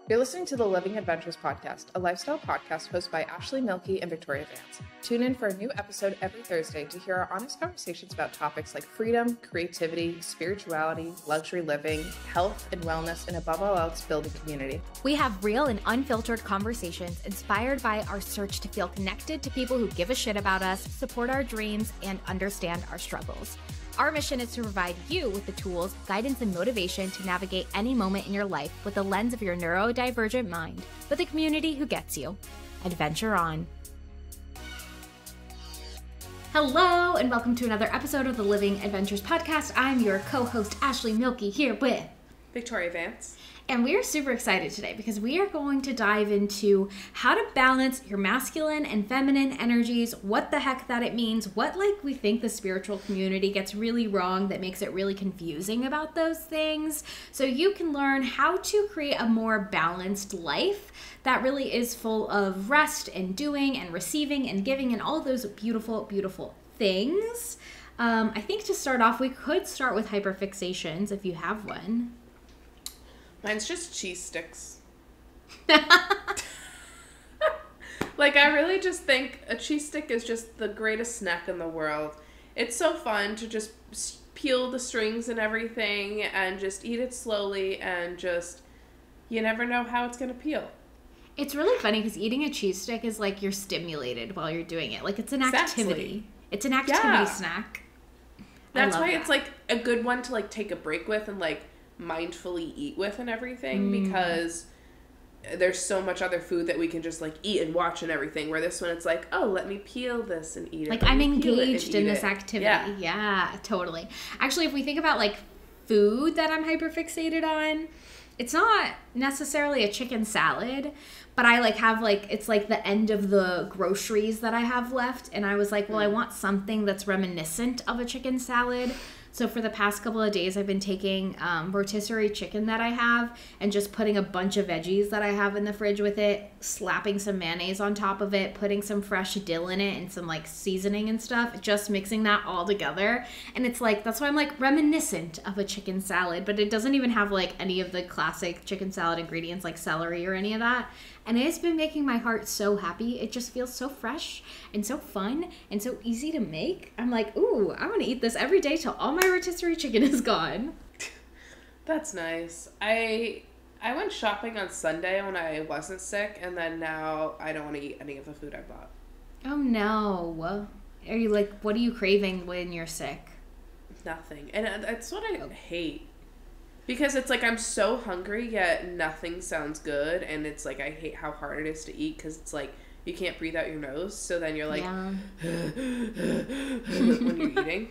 You're listening to the Living Adventures podcast, a lifestyle podcast hosted by Ashley Milkey and Victoria Vance. Tune in for a new episode every Thursday to hear our honest conversations about topics like freedom, creativity, spirituality, luxury living, health and wellness, and above all else, building community. We have real and unfiltered conversations inspired by our search to feel connected to people who give a shit about us, support our dreams, and understand our struggles. Our mission is to provide you with the tools, guidance, and motivation to navigate any moment in your life with the lens of your neurodivergent mind, with a community who gets you. Adventure on. Hello, and welcome to another episode of the Living Adventures podcast. I'm your co-host, Ashley Milkey, here with Victoria Vance. And we are super excited today because we are going to dive into how to balance your masculine and feminine energies, what the heck that it means, what we think the spiritual community gets really wrong that makes it really confusing about those things. So you can learn how to create a more balanced life that really is full of rest and doing and receiving and giving and all of those beautiful, beautiful things. I think to start off, we could start with hyperfixations if you have one. Mine's just cheese sticks. I really just think a cheese stick is just the greatest snack in the world. It's so fun to just peel the strings and everything and just eat it slowly and just, you never know how it's going to peel. It's really funny because eating a cheese stick is like you're stimulated while you're doing it. It's an activity. It's an activity snack. That's why it's a good one to take a break with and mindfully eat with and everything because there's so much other food that we can just eat and watch and everything, where this one it's let me peel this and eat it. I'm engaged in this activity. Yeah, totally. Actually, if we think about food that I'm hyperfixated on, it's not necessarily a chicken salad, but I have it's the end of the groceries that I have left, and I was I want something that's reminiscent of a chicken salad. So for the past couple of days, I've been taking rotisserie chicken that I have and just putting a bunch of veggies that I have in the fridge with it, slapping some mayonnaise on top of it, putting some fresh dill in it and some seasoning and stuff, just mixing that all together. And it's that's why I'm reminiscent of a chicken salad, but it doesn't even have any of the classic chicken salad ingredients like celery or any of that. And it's been making my heart so happy. It just feels so fresh and so fun and so easy to make. I'm ooh, I want to eat this every day till all my rotisserie chicken is gone. That's nice. I went shopping on Sunday when I wasn't sick, and then now I don't want to eat any of the food I bought. Oh no. Are you what are you craving when you're sick? Nothing. And that's what I hate. Because it's I'm so hungry, yet nothing sounds good. And it's I hate how hard it is to eat because it's you can't breathe out your nose. So then you're when you're eating.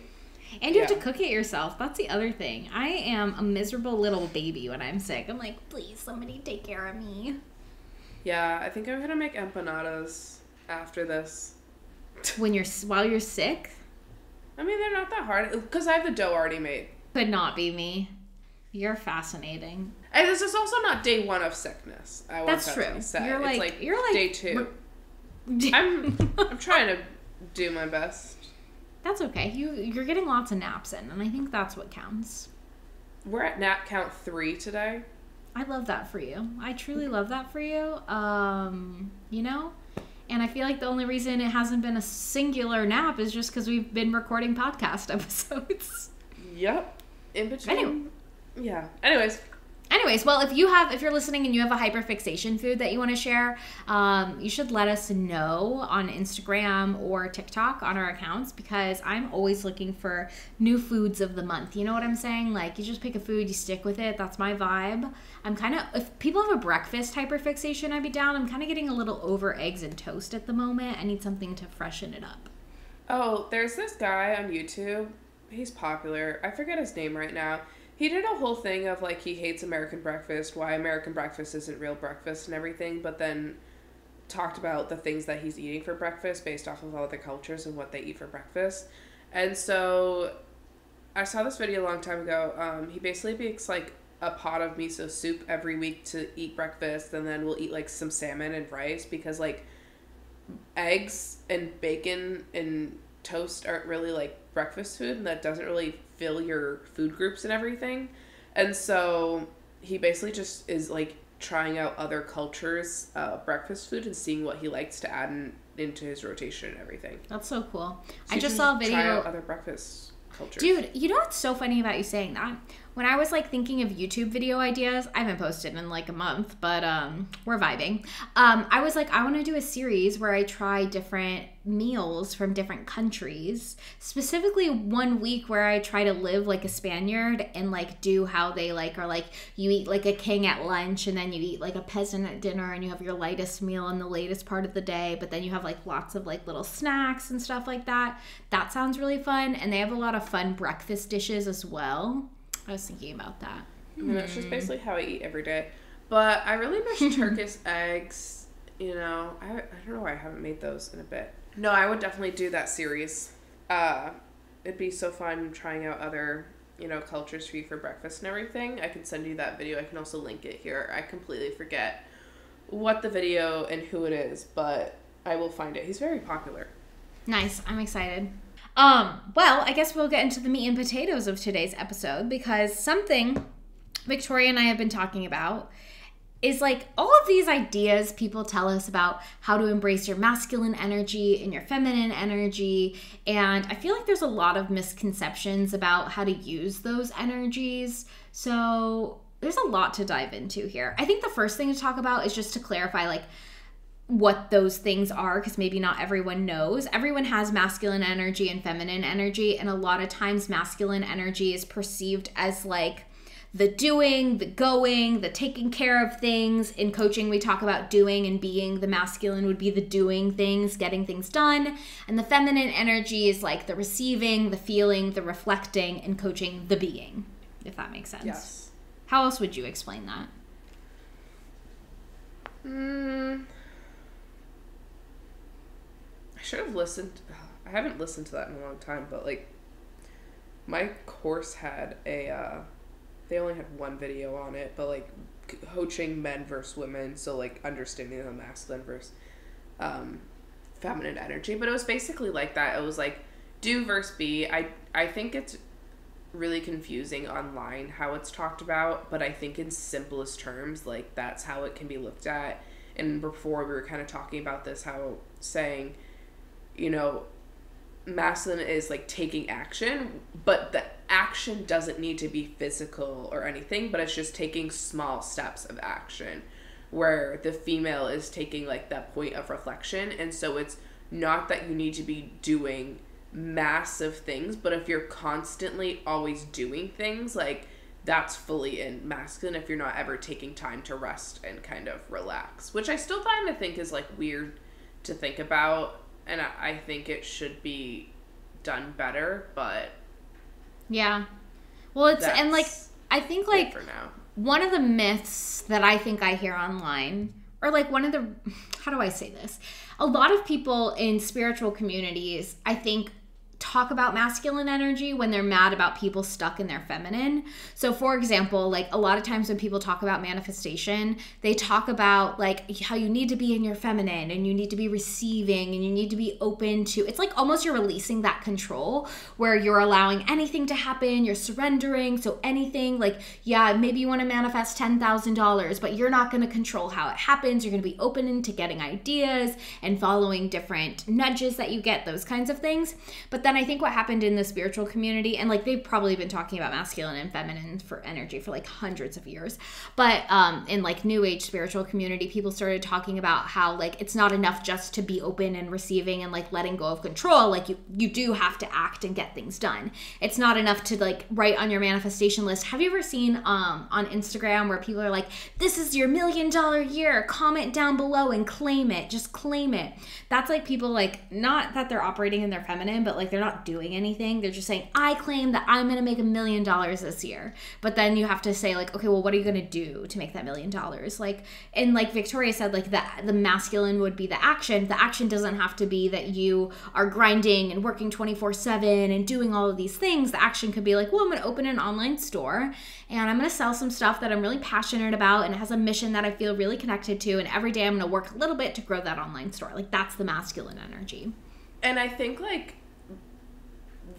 And you have to cook it yourself. That's the other thing. I am a miserable little baby when I'm sick. I'm please, somebody take care of me. Yeah, I think I'm going to make empanadas after this. While you're sick? I mean, they're not that hard. Because I have the dough already made. Could not be me. You're fascinating. And this is also not day one of sickness. That's true. You're day two. I'm trying to do my best. That's okay. You're getting lots of naps in, and I think that's what counts. We're at nap count 3 today. I love that for you. I truly love that for you. And I feel the only reason it hasn't been a singular nap is just because we've been recording podcast episodes. Yep. In between. Anyway. Yeah. Anyways, well, if you're listening and you have a hyperfixation food that you want to share, you should let us know on Instagram or TikTok on our accounts, because I'm always looking for new foods of the month. You know what I'm saying? You just pick a food, you stick with it. That's my vibe. If people have a breakfast hyperfixation, I'd be down. I'm kind of getting a little over eggs and toast at the moment. I need something to freshen it up. Oh, there's this guy on YouTube. He's popular. I forget his name right now. He did a whole thing of he hates American breakfast, why American breakfast isn't real breakfast and everything, but then talked about the things that he's eating for breakfast based off of all the cultures and what they eat for breakfast. And so I saw this video a long time ago. He basically makes a pot of miso soup every week to eat breakfast, and then we'll eat some salmon and rice, because eggs and bacon and toast aren't really breakfast food, and that doesn't really fill your food groups and everything. And so he basically just is trying out other cultures' breakfast food and seeing what he likes to add into his rotation and everything. That's so cool. So I just saw a video. Try out other breakfast cultures. Dude, you know what's so funny about you saying that? When I was like thinking of YouTube video ideas, I haven't posted in like a month, but we're vibing. I was like, I want to do a series where I try different meals from different countries. Specifically 1 week where I try to live like a Spaniard and like do how they like are like you eat like a king at lunch and then you eat like a peasant at dinner and you have your lightest meal in the latest part of the day, but then you have like lots of like little snacks and stuff like that. That sounds really fun, and they have a lot of fun breakfast dishes as well. I was thinking about that. I mean, that's just basically how I eat every day. But I really miss Turkish eggs. You know, I don't know why I haven't made those in a bit. No, I would definitely do that series. It'd be so fun trying out other, you know, cultures for you for breakfast and everything. I can send you that video. I can also link it here. I completely forget what the video and who it is, but I will find it. He's very popular. Nice. I'm excited. Well, I guess we'll get into the meat and potatoes of today's episode, because something Victoria and I have been talking about is like all of these ideas people tell us about how to embrace your masculine energy and your feminine energy. And I feel like there's a lot of misconceptions about how to use those energies. So there's a lot to dive into here. I think the first thing to talk about is just to clarify like what those things are, because maybe not everyone knows. Everyone has masculine energy and feminine energy, and a lot of times masculine energy is perceived as like the doing, the going, the taking care of things. In coaching, we talk about doing and being. The masculine would be the doing things, getting things done, and the feminine energy is like the receiving, the feeling, the reflecting, and coaching, the being, if that makes sense. Yes. How else would you explain that? I should have listened. I haven't listened to that in a long time, but like my course had a they only had one video on it, but like coaching men versus women, so like understanding the masculine versus feminine energy. But it was basically like that. It was like do versus be. I think it's really confusing online how it's talked about, but I think in simplest terms, like that's how it can be looked at. And before we were kind of talking about this, how saying, you know, masculine is like taking action, but the action doesn't need to be physical or anything, but it's just taking small steps of action, where the female is taking like that point of reflection. And so it's not that you need to be doing massive things, but if you're constantly always doing things, like that's fully in masculine if you're not ever taking time to rest and kind of relax, which I still kind of think is like weird to think about. And I think it should be done better, but yeah. Well, it's, and like, I think like for now, one of the myths that I think I hear online, or like one of the, how do I say this? A lot of people in spiritual communities, I think, talk about masculine energy when they're mad about people stuck in their feminine. So for example, like a lot of times when people talk about manifestation, they talk about like how you need to be in your feminine and you need to be receiving and you need to be open to, it's like almost you're releasing that control where you're allowing anything to happen, you're surrendering. So anything, like, yeah, maybe you want to manifest $10,000, but you're not going to control how it happens. You're going to be open to getting ideas and following different nudges that you get, those kinds of things. But then I think what happened in the spiritual community, and like they've probably been talking about masculine and feminine for energy for like hundreds of years, but in like new age spiritual community, people started talking about how like it's not enough just to be open and receiving and like letting go of control. Like you do have to act and get things done. It's not enough to like write on your manifestation list. Have you ever seen on Instagram where people are like, this is your $1 million year, comment down below and claim it, just claim it. That's like people like, not that they're operating in their feminine, but like they're not doing anything. They're just saying, I claim that I'm going to make $1 million this year. But then you have to say like, okay, well, what are you going to do to make that $1 million? Like, and like Victoria said, like the masculine would be the action. The action doesn't have to be that you are grinding and working 24/7 and doing all of these things. The action could be like, well, I'm going to open an online store and I'm going to sell some stuff that I'm really passionate about and it has a mission that I feel really connected to. And every day I'm going to work a little bit to grow that online store. Like that's the masculine energy. And I think like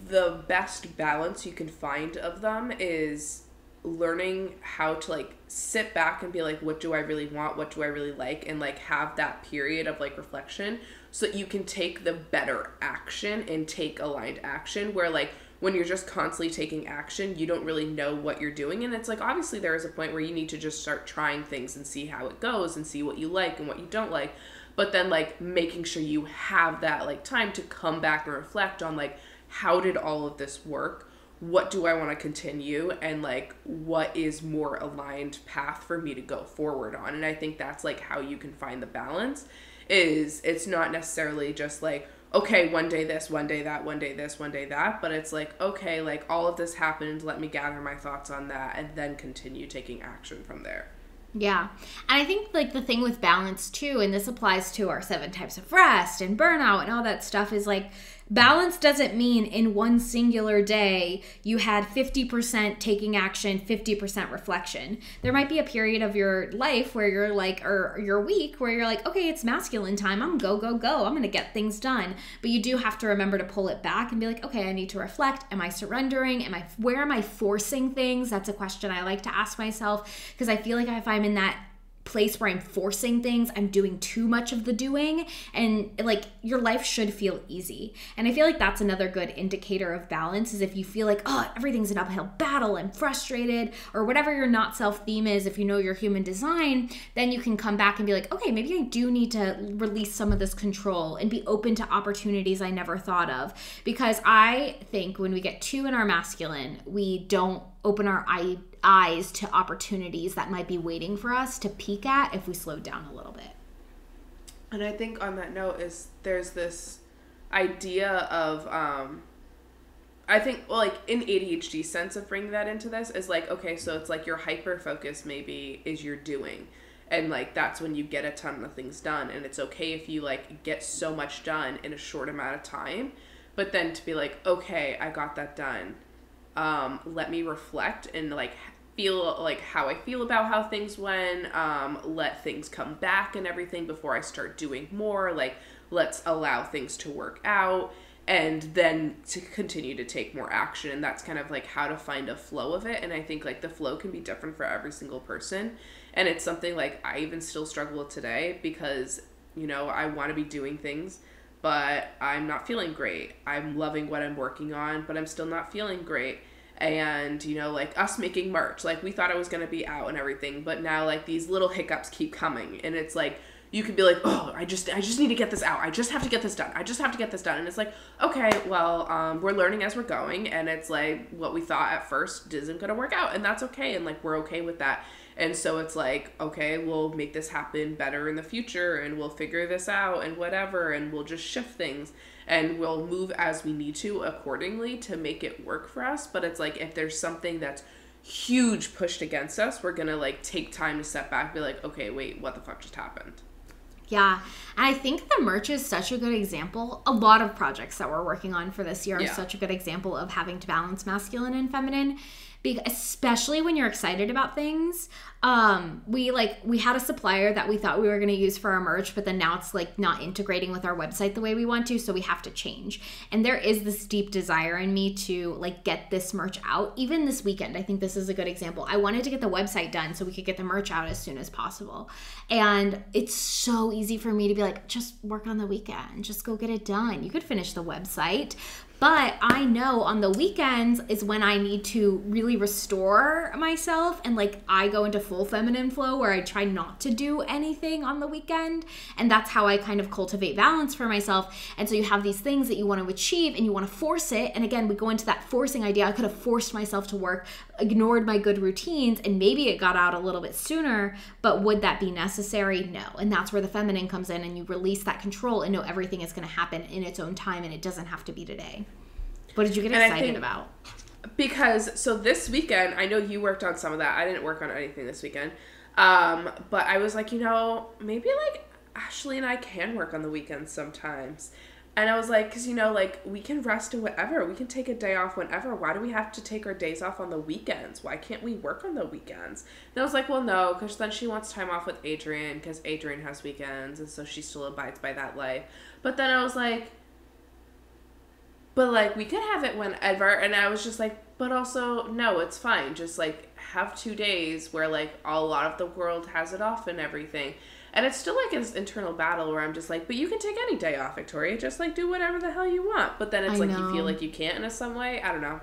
the best balance you can find of them is learning how to like sit back and be like, what do I really want? What do I really like? And like have that period of like reflection so that you can take the better action and take aligned action, where like when you're just constantly taking action, you don't really know what you're doing. And it's like, obviously there is a point where you need to just start trying things and see how it goes and see what you like and what you don't like. But then like making sure you have that like time to come back and reflect on like, how did all of this work? What do I want to continue, and like what is more aligned path for me to go forward on? And I think that's like how you can find the balance. Is it's not necessarily just like, okay, one day this, one day that, one day this, one day that, but it's like, okay, like all of this happened, let me gather my thoughts on that and then continue taking action from there. Yeah. And I think like the thing with balance too, and this applies to our 7 types of rest and burnout and all that stuff, is like balance doesn't mean in one singular day you had 50% taking action, 50% reflection. There might be a period of your life where you're like, or your week where you're like, okay, it's masculine time. I'm go. I'm going to get things done. But you do have to remember to pull it back and be like, okay, I need to reflect. Am I surrendering? Where am I forcing things? That's a question I like to ask myself, because I feel like if I'm in that place where I'm forcing things, I'm doing too much of the doing, and like your life should feel easy. And I feel like that's another good indicator of balance, is if you feel like, oh, everything's an uphill battle, I'm frustrated, or whatever your not self theme is. If you know your human design, then you can come back and be like, okay, maybe I do need to release some of this control and be open to opportunities I never thought of. Because I think when we get too in our masculine, we don't open our eyes to opportunities that might be waiting for us to peek at if we slow down a little bit. And I think on that note is there's this idea of, I think, well, like in ADHD sense of bringing that into this is like, okay, so it's like your hyper focus maybe is your doing. And like, that's when you get a ton of things done. And it's okay if you like get so much done in a short amount of time, but then to be like, okay, I got that done. Let me reflect and like feel like how I feel about how things went, let things come back and everything before I start doing more. Like, let's allow things to work out and then to continue to take more action. And that's kind of like how to find a flow of it. And I think like the flow can be different for every single person. And it's something like I even still struggle with today, because, you know, I want to be doing things, but I'm not feeling great. I'm loving what I'm working on, but I'm still not feeling great. And, you know, like us making merch, like we thought it was going to be out and everything, but now like these little hiccups keep coming, and it's like, you could be like, oh, I just need to get this out. I just have to get this done. I just have to get this done. And it's like, okay, well, we're learning as we're going. And it's like what we thought at first isn't going to work out, and that's okay. And like, we're okay with that. And so it's like, okay, we'll make this happen better in the future, and we'll figure this out and whatever, and we'll just shift things and we'll move as we need to accordingly to make it work for us. But it's like, if there's something that's huge pushed against us, we're going to like take time to step back, be like, okay, wait, what the fuck just happened? Yeah. And I think the merch is such a good example. A lot of projects that we're working on for this year are such a good example of having to balance masculine and feminine, especially when you're excited about things. We had a supplier that we thought we were going to use for our merch, but then now it's like not integrating with our website the way we want to, so we have to change. And there is this deep desire in me to like get this merch out. Even this weekend, I think this is a good example. I wanted to get the website done so we could get the merch out as soon as possible. And it's so easy for me to be like, just work on the weekend, just go get it done. You could finish the website. But I know on the weekends is when I need to really restore myself, and like I go into full feminine flow where I try not to do anything on the weekend. And that's how I kind of cultivate balance for myself. And so you have these things that you want to achieve and you want to force it. And again, we go into that forcing idea. I could have forced myself to work, ignored my good routines, and maybe it got out a little bit sooner, but would that be necessary? No. And that's where the feminine comes in, and you release that control and know everything is going to happen in its own time, and it doesn't have to be today. What did you get excited about? Because, so this weekend, I know you worked on some of that. I didn't work on anything this weekend. But I was like, you know, maybe like Ashley and I can work on the weekends sometimes. And I was like, because, you know, like we can rest or whatever. We can take a day off whenever. Why do we have to take our days off on the weekends? Why can't we work on the weekends? And I was like, well, no, because then she wants time off with Adrian, because Adrian has weekends. And so she still abides by that life. But then I was like, but, like, we could have it whenever. And I was just like, but also, no, it's fine. Just, like, have 2 days where, like, a lot of the world has it off and everything. And it's still, like, this internal battle where I'm just like, but you can take any day off, Victoria. Just, like, do whatever the hell you want. But then it's like you feel like you can't in some way. I don't know.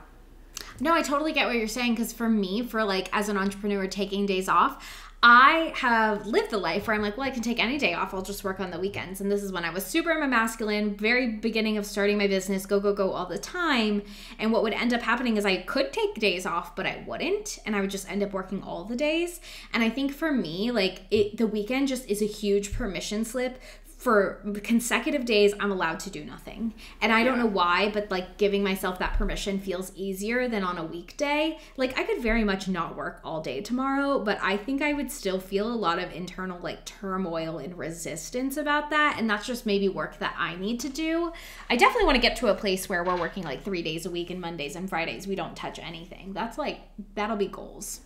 No, I totally get what you're saying, because for me, for, like, as an entrepreneur taking days off, I have lived the life where I'm like, well, I can take any day off. I'll just work on the weekends. And this is when I was super masculine, very beginning of starting my business, go all the time. And what would end up happening is I could take days off, but I wouldn't. And I would just end up working all the days. And I think for me, like, the weekend just is a huge permission slip. For consecutive days, I'm allowed to do nothing. And I don't know why, but, like, giving myself that permission feels easier than on a weekday. Like, I could very much not work all day tomorrow, but I think I would still feel a lot of internal, like, turmoil and resistance about that. And that's just maybe work that I need to do. I definitely want to get to a place where we're working, like, 3 days a week, and Mondays and Fridays we don't touch anything. That's, like, that'll be goals.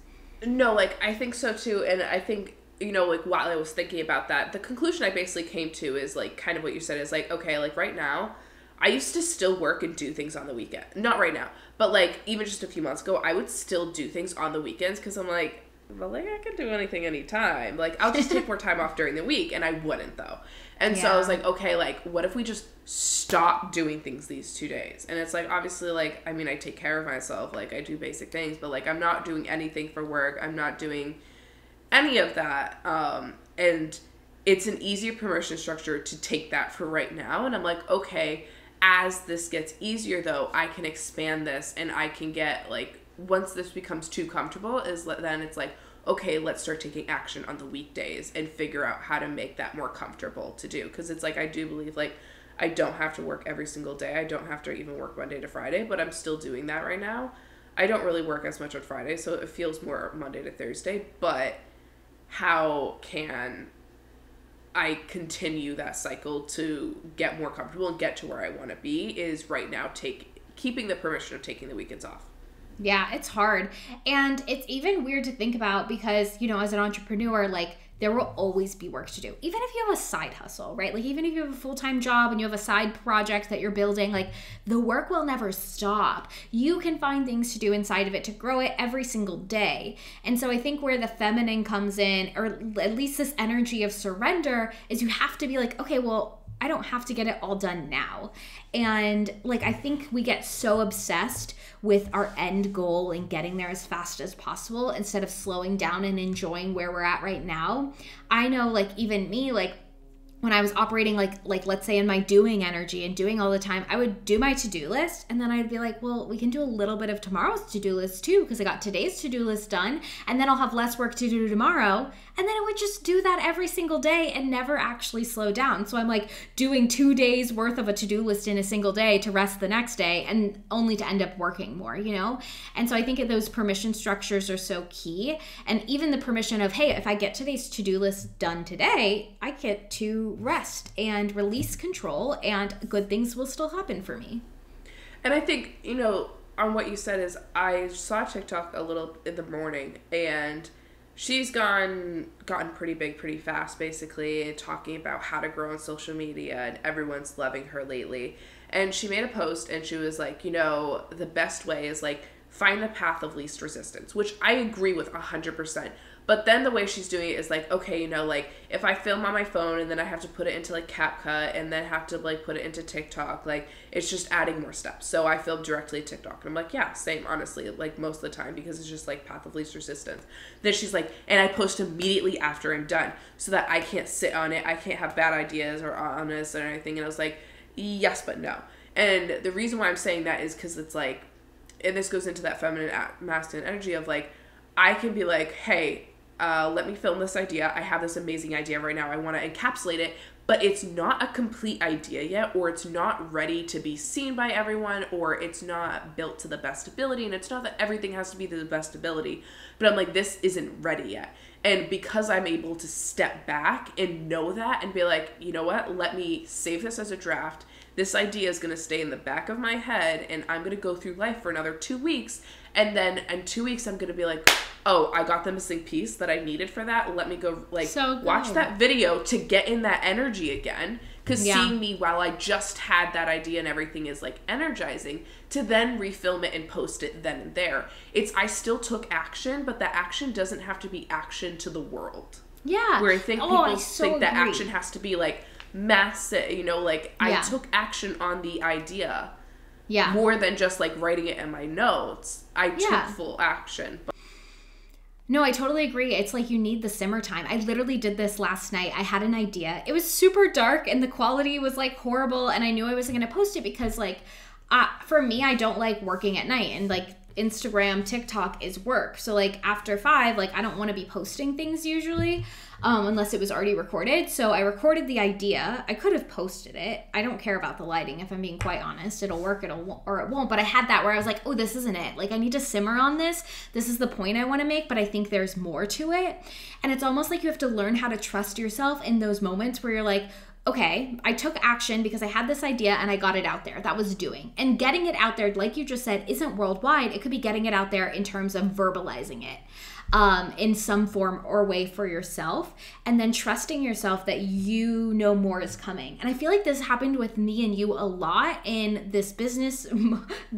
No, like, I think so too. And I think, you know, like, while I was thinking about that, the conclusion I basically came to is, like, kind of what you said is, like, okay, like, right now, I used to still work and do things on the weekend. Not right now, but, like, even just a few months ago, I would still do things on the weekends because I'm like, well, like, I can do anything anytime. Like, I'll just take more time off during the week, and I wouldn't, though. And so I was like, okay, like, what if we just stop doing things these 2 days? And it's, like, obviously, like, I mean, I take care of myself. Like, I do basic things, but, like, I'm not doing anything for work. I'm not doing any of that. And it's an easier permission structure to take that for right now. And I'm like, okay, as this gets easier, though, I can expand this, and I can get, like, once this becomes too comfortable, then it's like, okay, let's start taking action on the weekdays and figure out how to make that more comfortable to do. Because it's like, I do believe, like, I don't have to work every single day. I don't have to even work Monday to Friday, but I'm still doing that right now. I don't really work as much on Friday, so it feels more Monday to Thursday, but how can I continue that cycle to get more comfortable and get to where I want to be is right now keeping the permission of taking the weekends off. Yeah, it's hard. And it's even weird to think about because, you know, as an entrepreneur, like, there will always be work to do. Even if you have a side hustle, right? Like, even if you have a full-time job and you have a side project that you're building, like, the work will never stop. You can find things to do inside of it to grow it every single day. And so I think where the feminine comes in, or at least this energy of surrender, is you have to be like, okay, well, I don't have to get it all done now. And, like, I think we get so obsessed with our end goal and getting there as fast as possible instead of slowing down and enjoying where we're at right now. I know, like, even me, like, when I was operating like let's say in my doing energy and doing all the time, I would do my to-do list and then I'd be like, well, we can do a little bit of tomorrow's to-do list too because I got today's to-do list done, and then I'll have less work to do tomorrow. And then I would just do that every single day and never actually slow down. So I'm like doing 2 days worth of a to-do list in a single day to rest the next day and only to end up working more, you know? And so I think those permission structures are so key. And even the permission of, hey, if I get today's to-do list done today, I get to rest and release control and good things will still happen for me. And I think, you know, on what you said is I saw TikTok a little in the morning and she's gotten pretty big pretty fast, basically, talking about how to grow on social media, and everyone's loving her lately. And she made a post and she was like, you know, the best way is like find the path of least resistance, which I agree with 100%. But then the way she's doing it is like, okay, you know, like if I film on my phone and then I have to put it into like CapCut and then have to like put it into TikTok, like it's just adding more steps. So I film directly TikTok. And I'm like, yeah, same, honestly, like most of the time, because it's just like path of least resistance. Then she's like, and I post immediately after I'm done so that I can't sit on it. I can't have bad ideas or honest or anything. And I was like, yes, but no. And the reason why I'm saying that is because it's like, and this goes into that feminine masculine energy of like, I can be like, hey, let me film this idea. I have this amazing idea right now. I want to encapsulate it, but it's not a complete idea yet, or it's not ready to be seen by everyone, or it's not built to the best ability. And it's not that everything has to be to the best ability, but I'm like, this isn't ready yet. And because I'm able to step back and know that and be like, you know what, let me save this as a draft. This idea is going to stay in the back of my head and I'm going to go through life for another 2 weeks. And then in 2 weeks, I'm going to be like, oh, I got the missing piece that I needed for that. Let me go, like, watch that video to get in that energy again. Because seeing me while I just had that idea and everything is, like, energizing, to then refilm it and post it then and there. I still took action, but that action doesn't have to be action to the world. Yeah. Where I think people think that action has to be, like, massive, you know, like, I took action on the idea. Yeah. More than just, like, writing it in my notes. I took full action. No, I totally agree. It's like you need the simmer time. I literally did this last night. I had an idea. It was super dark and the quality was like horrible, and I knew I wasn't going to post it because like for me, I don't like working at night, and like Instagram, TikTok is work. So like after 5, like I don't want to be posting things usually unless it was already recorded. So I recorded the idea. I could have posted it. I don't care about the lighting, if I'm being quite honest. It'll work, or it won't. But I had that where I was like, oh, this isn't it. Like I need to simmer on this. This is the point I want to make, but I think there's more to it. And it's almost like you have to learn how to trust yourself in those moments where you're like, okay, I took action because I had this idea and I got it out there. That was doing. And getting it out there, like you just said, isn't worldwide. It could be getting it out there in terms of verbalizing it in some form or way for yourself, and then trusting yourself that you know more is coming. And I feel like this happened with me and you a lot in this business,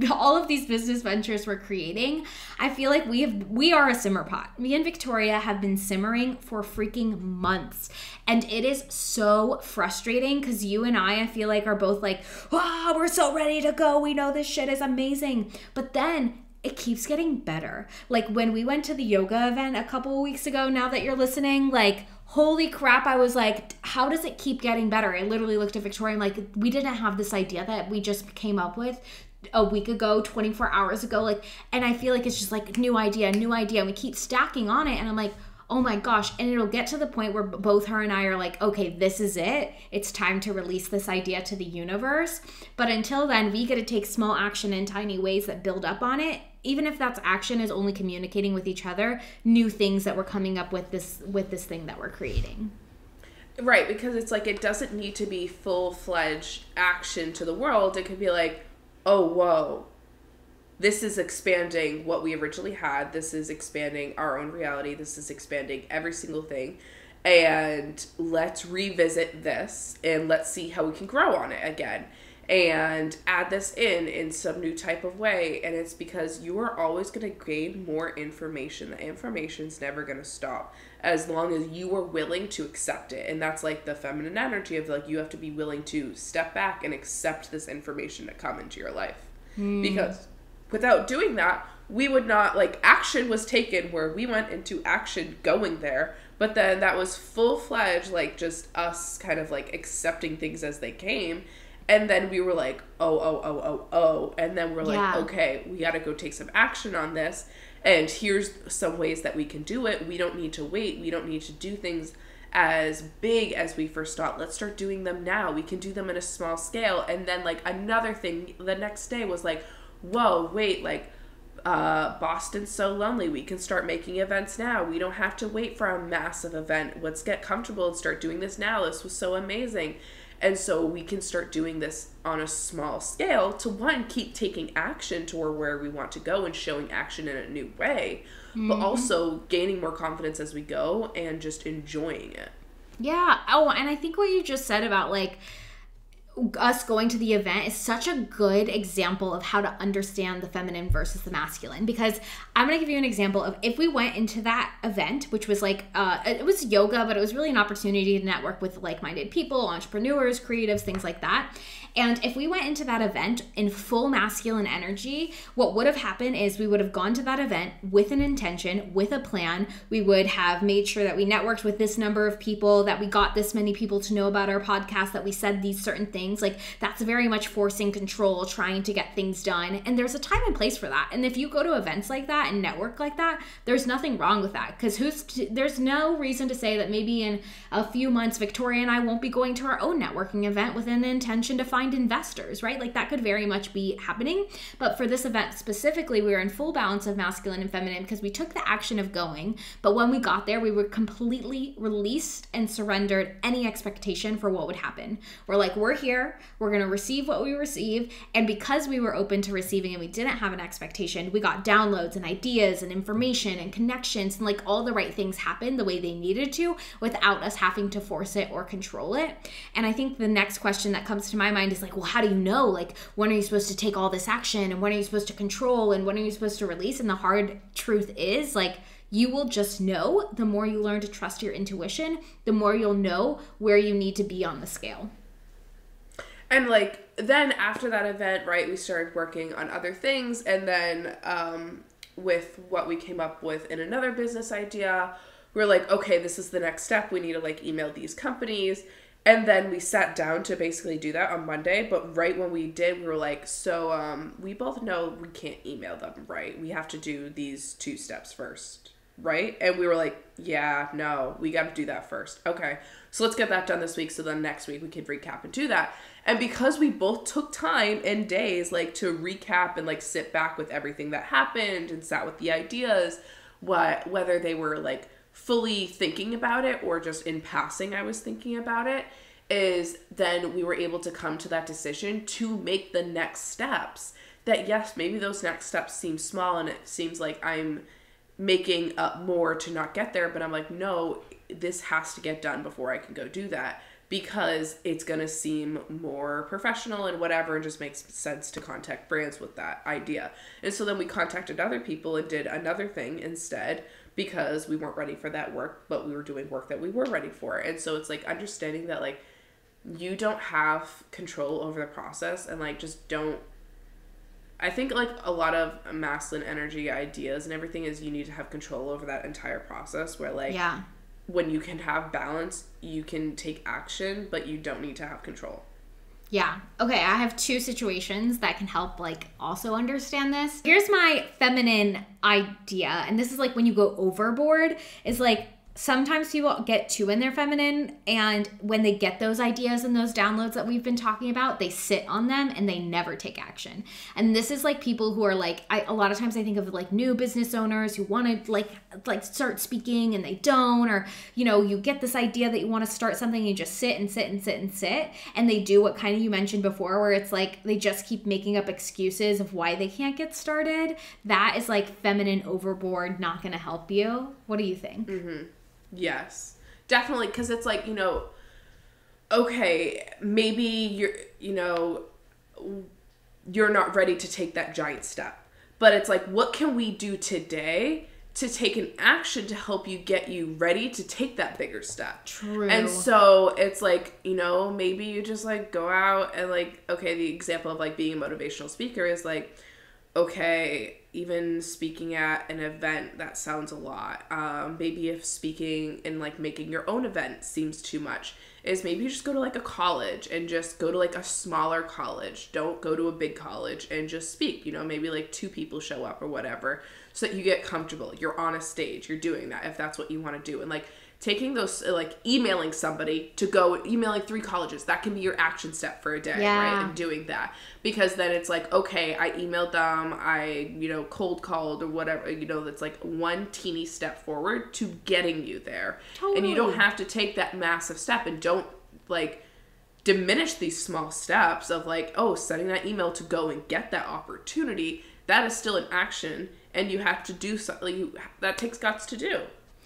all of these business ventures we're creating. I feel like we are a simmer pot. Me and Victoria have been simmering for freaking months. And it is so frustrating because you and I feel like are both like, wow, we're so ready to go. We know this shit is amazing. But then it keeps getting better. Like when we went to the yoga event a couple of weeks ago, now that you're listening, like, holy crap, I was like, how does it keep getting better? I literally looked at Victoria, I'm like, we didn't have this idea that we just came up with a week ago, 24 hours ago. Like, and I feel like it's just like new idea. And we keep stacking on it. And I'm like, oh my gosh. And it'll get to the point where both her and I are like, okay, this is it. It's time to release this idea to the universe. But until then, we get to take small action in tiny ways that build up on it. Even if that's action is only communicating with each other, new things that we're coming up with this thing that we're creating. Right, because it's like it doesn't need to be full-fledged action to the world. It could be like, oh, whoa, this is expanding what we originally had. This is expanding our own reality. This is expanding every single thing. And let's revisit this and let's see how we can grow on it again. And add this in some new type of way. And it's because you are always going to gain more information. The information's never going to stop as long as you are willing to accept it. And that's like the feminine energy of like, you have to be willing to step back and accept this information to come into your life. Because without doing that, we would not, like, action was taken where we went into action going there. But then that was full-fledged, like, just us kind of like accepting things as they came. And then we were like, oh. And then we're like, okay, we got to go take some action on this. And here's some ways that we can do it. We don't need to wait. We don't need to do things as big as we first thought. Let's start doing them now. We can do them in a small scale. And then like another thing the next day was like, whoa, wait, like Boston's so lonely. We can start making events now. We don't have to wait for a massive event. Let's get comfortable and start doing this now. This was so amazing. And so we can start doing this on a small scale to, one, keep taking action toward where we want to go and showing action in a new way, but also gaining more confidence as we go and just enjoying it. Yeah. Oh, and I think what you just said about like us going to the event is such a good example of how to understand the feminine versus the masculine, because I'm going to give you an example of if we went into that event, which was like, it was yoga, but it was really an opportunity to network with like-minded people, entrepreneurs, creatives, things like that. And if we went into that event in full masculine energy, what would have happened is we would have gone to that event with an intention, with a plan. We would have made sure that we networked with this number of people, that we got this many people to know about our podcast, that we said these certain things. Like, that's very much forcing control, trying to get things done. And there's a time and place for that. And if you go to events like that and network like that, there's nothing wrong with that, because there's no reason to say that maybe in a few months Victoria and I won't be going to our own networking event with an intention to find investors, right? Like, that could very much be happening. But for this event specifically, we were in full balance of masculine and feminine because we took the action of going. But when we got there, we were completely released and surrendered any expectation for what would happen. We're like, we're here. here. We're going to receive what we receive. And because we were open to receiving and we didn't have an expectation, we got downloads and ideas and information and connections, and like all the right things happened the way they needed to without us having to force it or control it. And I think the next question that comes to my mind is like, well, how do you know? Like, when are you supposed to take all this action, and when are you supposed to control, and when are you supposed to release? And the hard truth is, like, you will just know. The more you learn to trust your intuition, the more you'll know where you need to be on the scale. And like, then after that event, right, we started working on other things. And then with what we came up with in another business idea, we're like, okay, this is the next step. We need to like email these companies. And then we sat down to basically do that on Monday. But right when we did, we were like, so we both know we can't email them, right? We have to do these 2 steps first. Right? And we were like, yeah, no, we got to do that first. Okay. So let's get that done this week. So then next week we could recap and do that. And because we both took time and days, like, to recap and like sit back with everything that happened and sat with the ideas, whether they were like fully thinking about it or just in passing, I was thinking about it, is then we were able to come to that decision to make the next steps. That yes, maybe those next steps seem small and it seems like I'm making up more to not get there, but I'm like, no, this has to get done before I can go do that, because it's gonna seem more professional and whatever, and just makes sense to contact brands with that idea. And so then we contacted other people and did another thing instead, because we weren't ready for that work, but we were doing work that we were ready for. And so it's like understanding that like you don't have control over the process, and like just don't. I think like a lot of masculine energy ideas and everything is you need to have control over that entire process, where like when you can have balance, you can take action, but you don't need to have control. Yeah. Okay, I have 2 situations that can help like also understand this. Here's my feminine idea, and this is like when you go overboard, is like sometimes people get too in their feminine, and when they get those ideas and those downloads that we've been talking about, they sit on them and they never take action. And this is like people who are like, a lot of times I think of like new business owners who want to like start speaking and they don't, or, you know, you get this idea that you want to start something and you just sit and sit and sit and sit, and they do what kind of you mentioned before, where it's like they just keep making up excuses of why they can't get started. That is like feminine overboard, not going to help you. What do you think? Mm-hmm. Yes, definitely. Because it's like, you know, okay, maybe you're not ready to take that giant step, but it's like, what can we do today to take an action to help get you ready to take that bigger step? True. And so it's like, you know, maybe you just like go out and like, okay, the example of like being a motivational speaker is like, okay, even speaking at an event, that sounds a lot. Maybe if speaking and like making your own event seems too much, is maybe you just go to like a college and just go to like a smaller college. Don't go to a big college and just speak, you know, maybe like 2 people show up or whatever, so that you get comfortable. You're on a stage, you're doing that if that's what you want to do. And like taking those, like emailing somebody to go, emailing 3 colleges, that can be your action step for a day, right? And doing that, because then it's like, okay, I emailed them, I, you know, cold called or whatever, you know, that's like one teeny step forward to getting you there. Totally. And you don't have to take that massive step, and don't like diminish these small steps of like, oh, sending that email to go and get that opportunity. That is still an action, and you have to do something. That takes guts to do.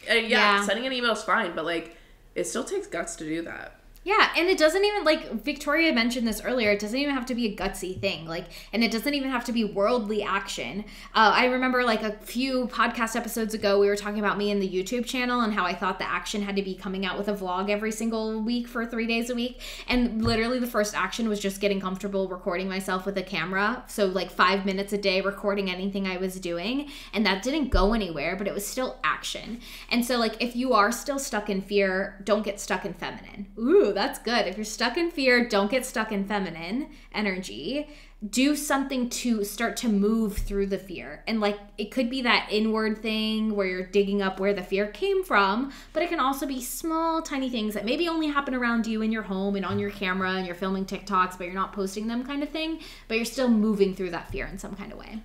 And yeah, sending an email is fine, but like it still takes guts to do that. Yeah, and it doesn't even, like Victoria mentioned this earlier, it doesn't even have to be a gutsy thing. Like, and it doesn't even have to be worldly action. I remember like a few podcast episodes ago, we were talking about me and the YouTube channel and how I thought the action had to be coming out with a vlog every single week for 3 days a week. And literally the first action was just getting comfortable recording myself with a camera. So like 5 minutes a day recording anything I was doing. And that didn't go anywhere, but it was still action. And so like if you are still stuck in fear, don't get stuck in feminine. Ooh, that's good. If you're stuck in fear, don't get stuck in feminine energy. Do something to start to move through the fear. And like it could be that inward thing where you're digging up where the fear came from, but it can also be small, tiny things that maybe only happen around you in your home and on your camera, and you're filming TikToks, but you're not posting them, kind of thing. But you're still moving through that fear in some kind of way.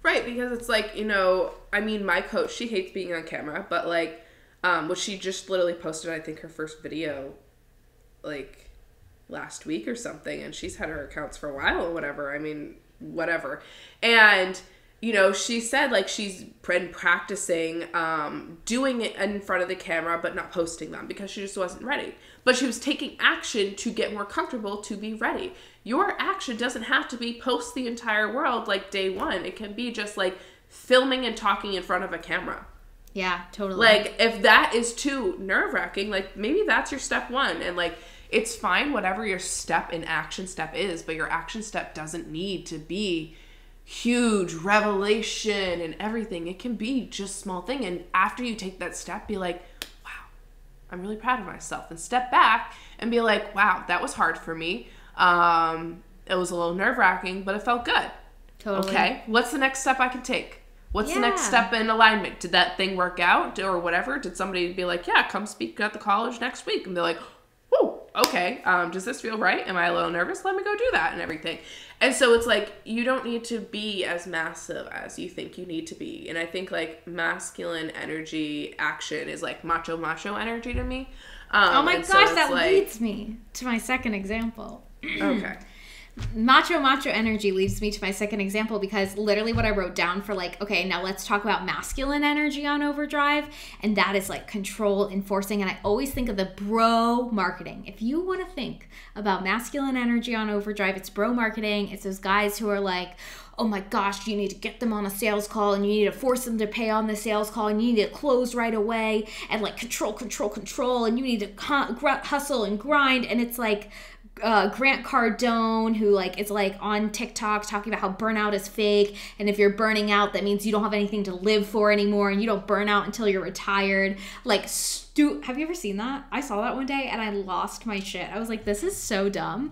Right, because it's like, you know, I mean, my coach, she hates being on camera, but like, what she just literally posted, I think her first video, like last week or something, and she's had her accounts for a while or whatever. I mean, whatever. And, you know, she said, like, she's been practicing doing it in front of the camera, but not posting them because she just wasn't ready. But she was taking action to get more comfortable to be ready. Your action doesn't have to be post the entire world like day one. It can be just, like, filming and talking in front of a camera. Yeah, totally. Like, if that is too nerve-wracking, like, maybe that's your step one. And, like, it's fine whatever your step in action step is, but your action step doesn't need to be huge revelation and everything. It can be just small thing. And after you take that step, be like, wow, I'm really proud of myself. And step back and be like, wow, that was hard for me. It was a little nerve-wracking, but it felt good. Totally. Okay, what's the next step I can take? What's the next step in alignment? Did that thing work out or whatever? Did somebody be like, yeah, come speak at the college next week? And be like, whoa, okay, does this feel right? Am I a little nervous? Let me go do that and everything. And so it's like, you don't need to be as massive as you think you need to be. And I think, like, masculine energy action is like macho energy to me. Oh my gosh, that leads me to my second example. Okay. Macho energy leads me to my second example, because literally what I wrote down for, like, okay, now let's talk about masculine energy on overdrive, and that is like control, enforcing. And I always think of the bro marketing. If you want to think about masculine energy on overdrive, it's bro marketing. It's those guys who are like, oh my gosh, you need to get them on a sales call, and you need to force them to pay on the sales call, and you need to close right away, and like control, and you need to hustle and grind. And it's like Grant Cardone, who like is like on TikTok talking about how burnout is fake, and if you're burning out, that means you don't have anything to live for anymore, and you don't burn out until you're retired. Like, have you ever seen that? I saw that one day and I lost my shit. I was like, this is so dumb.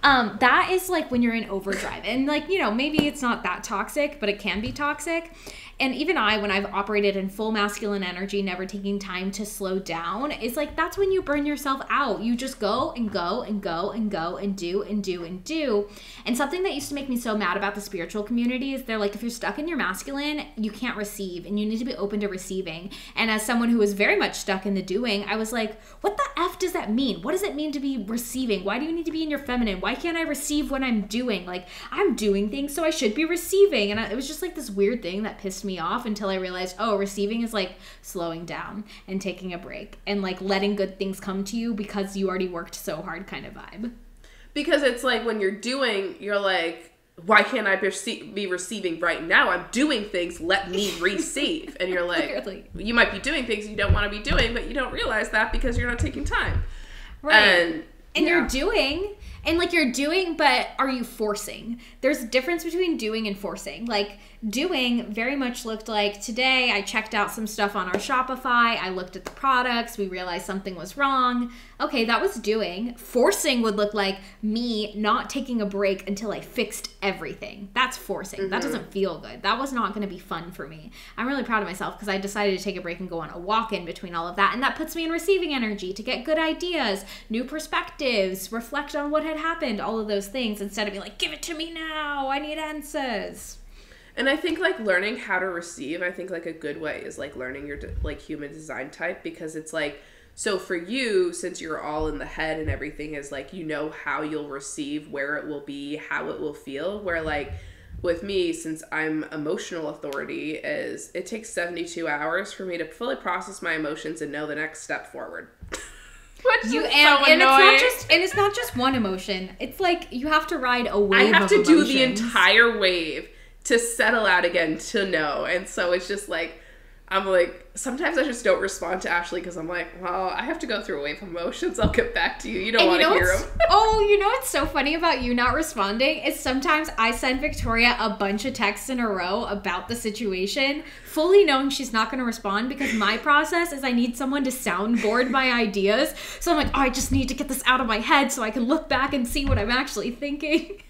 That is like when you're in overdrive, and like, you know, maybe it's not that toxic, but it can be toxic. And even when I've operated in full masculine energy, never taking time to slow down, it's like, that's when you burn yourself out. You just go and go and go and go and do and do and do. And something that used to make me so mad about the spiritual community is they're like, if you're stuck in your masculine, you can't receive, and you need to be open to receiving. And as someone who was very much stuck in the doing, I was like, what the F does that mean? What does it mean to be receiving? Why do you need to be in your feminine? Why can't I receive when I'm doing? Like, I'm doing things, so I should be receiving. And it was just like this weird thing that pissed me off until I realized, oh, receiving is like slowing down and taking a break and like letting good things come to you because you already worked so hard kind of vibe. Because it's like when you're doing, you're like, why can't I be receiving right now? I'm doing things, let me receive. And you're like, Clearly. You might be doing things you don't want to be doing, but you don't realize that because you're not taking time. Right. And you're doing, and like you're doing, but are you forcing? There's a difference between doing and forcing. Like, doing very much looked like, today I checked out some stuff on our Shopify, I looked at the products, we realized something was wrong. Okay, that was doing. Forcing would look like me not taking a break until I fixed everything. That's forcing. Mm-hmm. That doesn't feel good. That was not going to be fun for me. I'm really proud of myself because I decided to take a break and go on a walk in between all of that, and that puts me in receiving energy to get good ideas, new perspectives, reflect on what had happened, all of those things, instead of being like, give it to me now, I need answers. And I think, like, learning how to receive, I think, like, a good way is, like, learning your, like, human design type, because it's, like, so for you, since you're all in the head and everything is, like, you know how you'll receive, where it will be, how it will feel, where, like, with me, since I'm emotional authority, is it takes 72 hours for me to fully process my emotions and know the next step forward. It's not just one emotion. It's like you have to ride a wave. I have to emotions. do the entire wave to settle out again to know. And so it's just like, I'm like, sometimes I just don't respond to Ashley because I'm like, well, I have to go through a wave of emotions. I'll get back to you. You don't want to hear them. Oh, you know what's so funny about you not responding is sometimes I send Victoria a bunch of texts in a row about the situation, fully knowing she's not going to respond, because my process is I need someone to soundboard my ideas. So I'm like, oh, I just need to get this out of my head so I can look back and see what I'm actually thinking.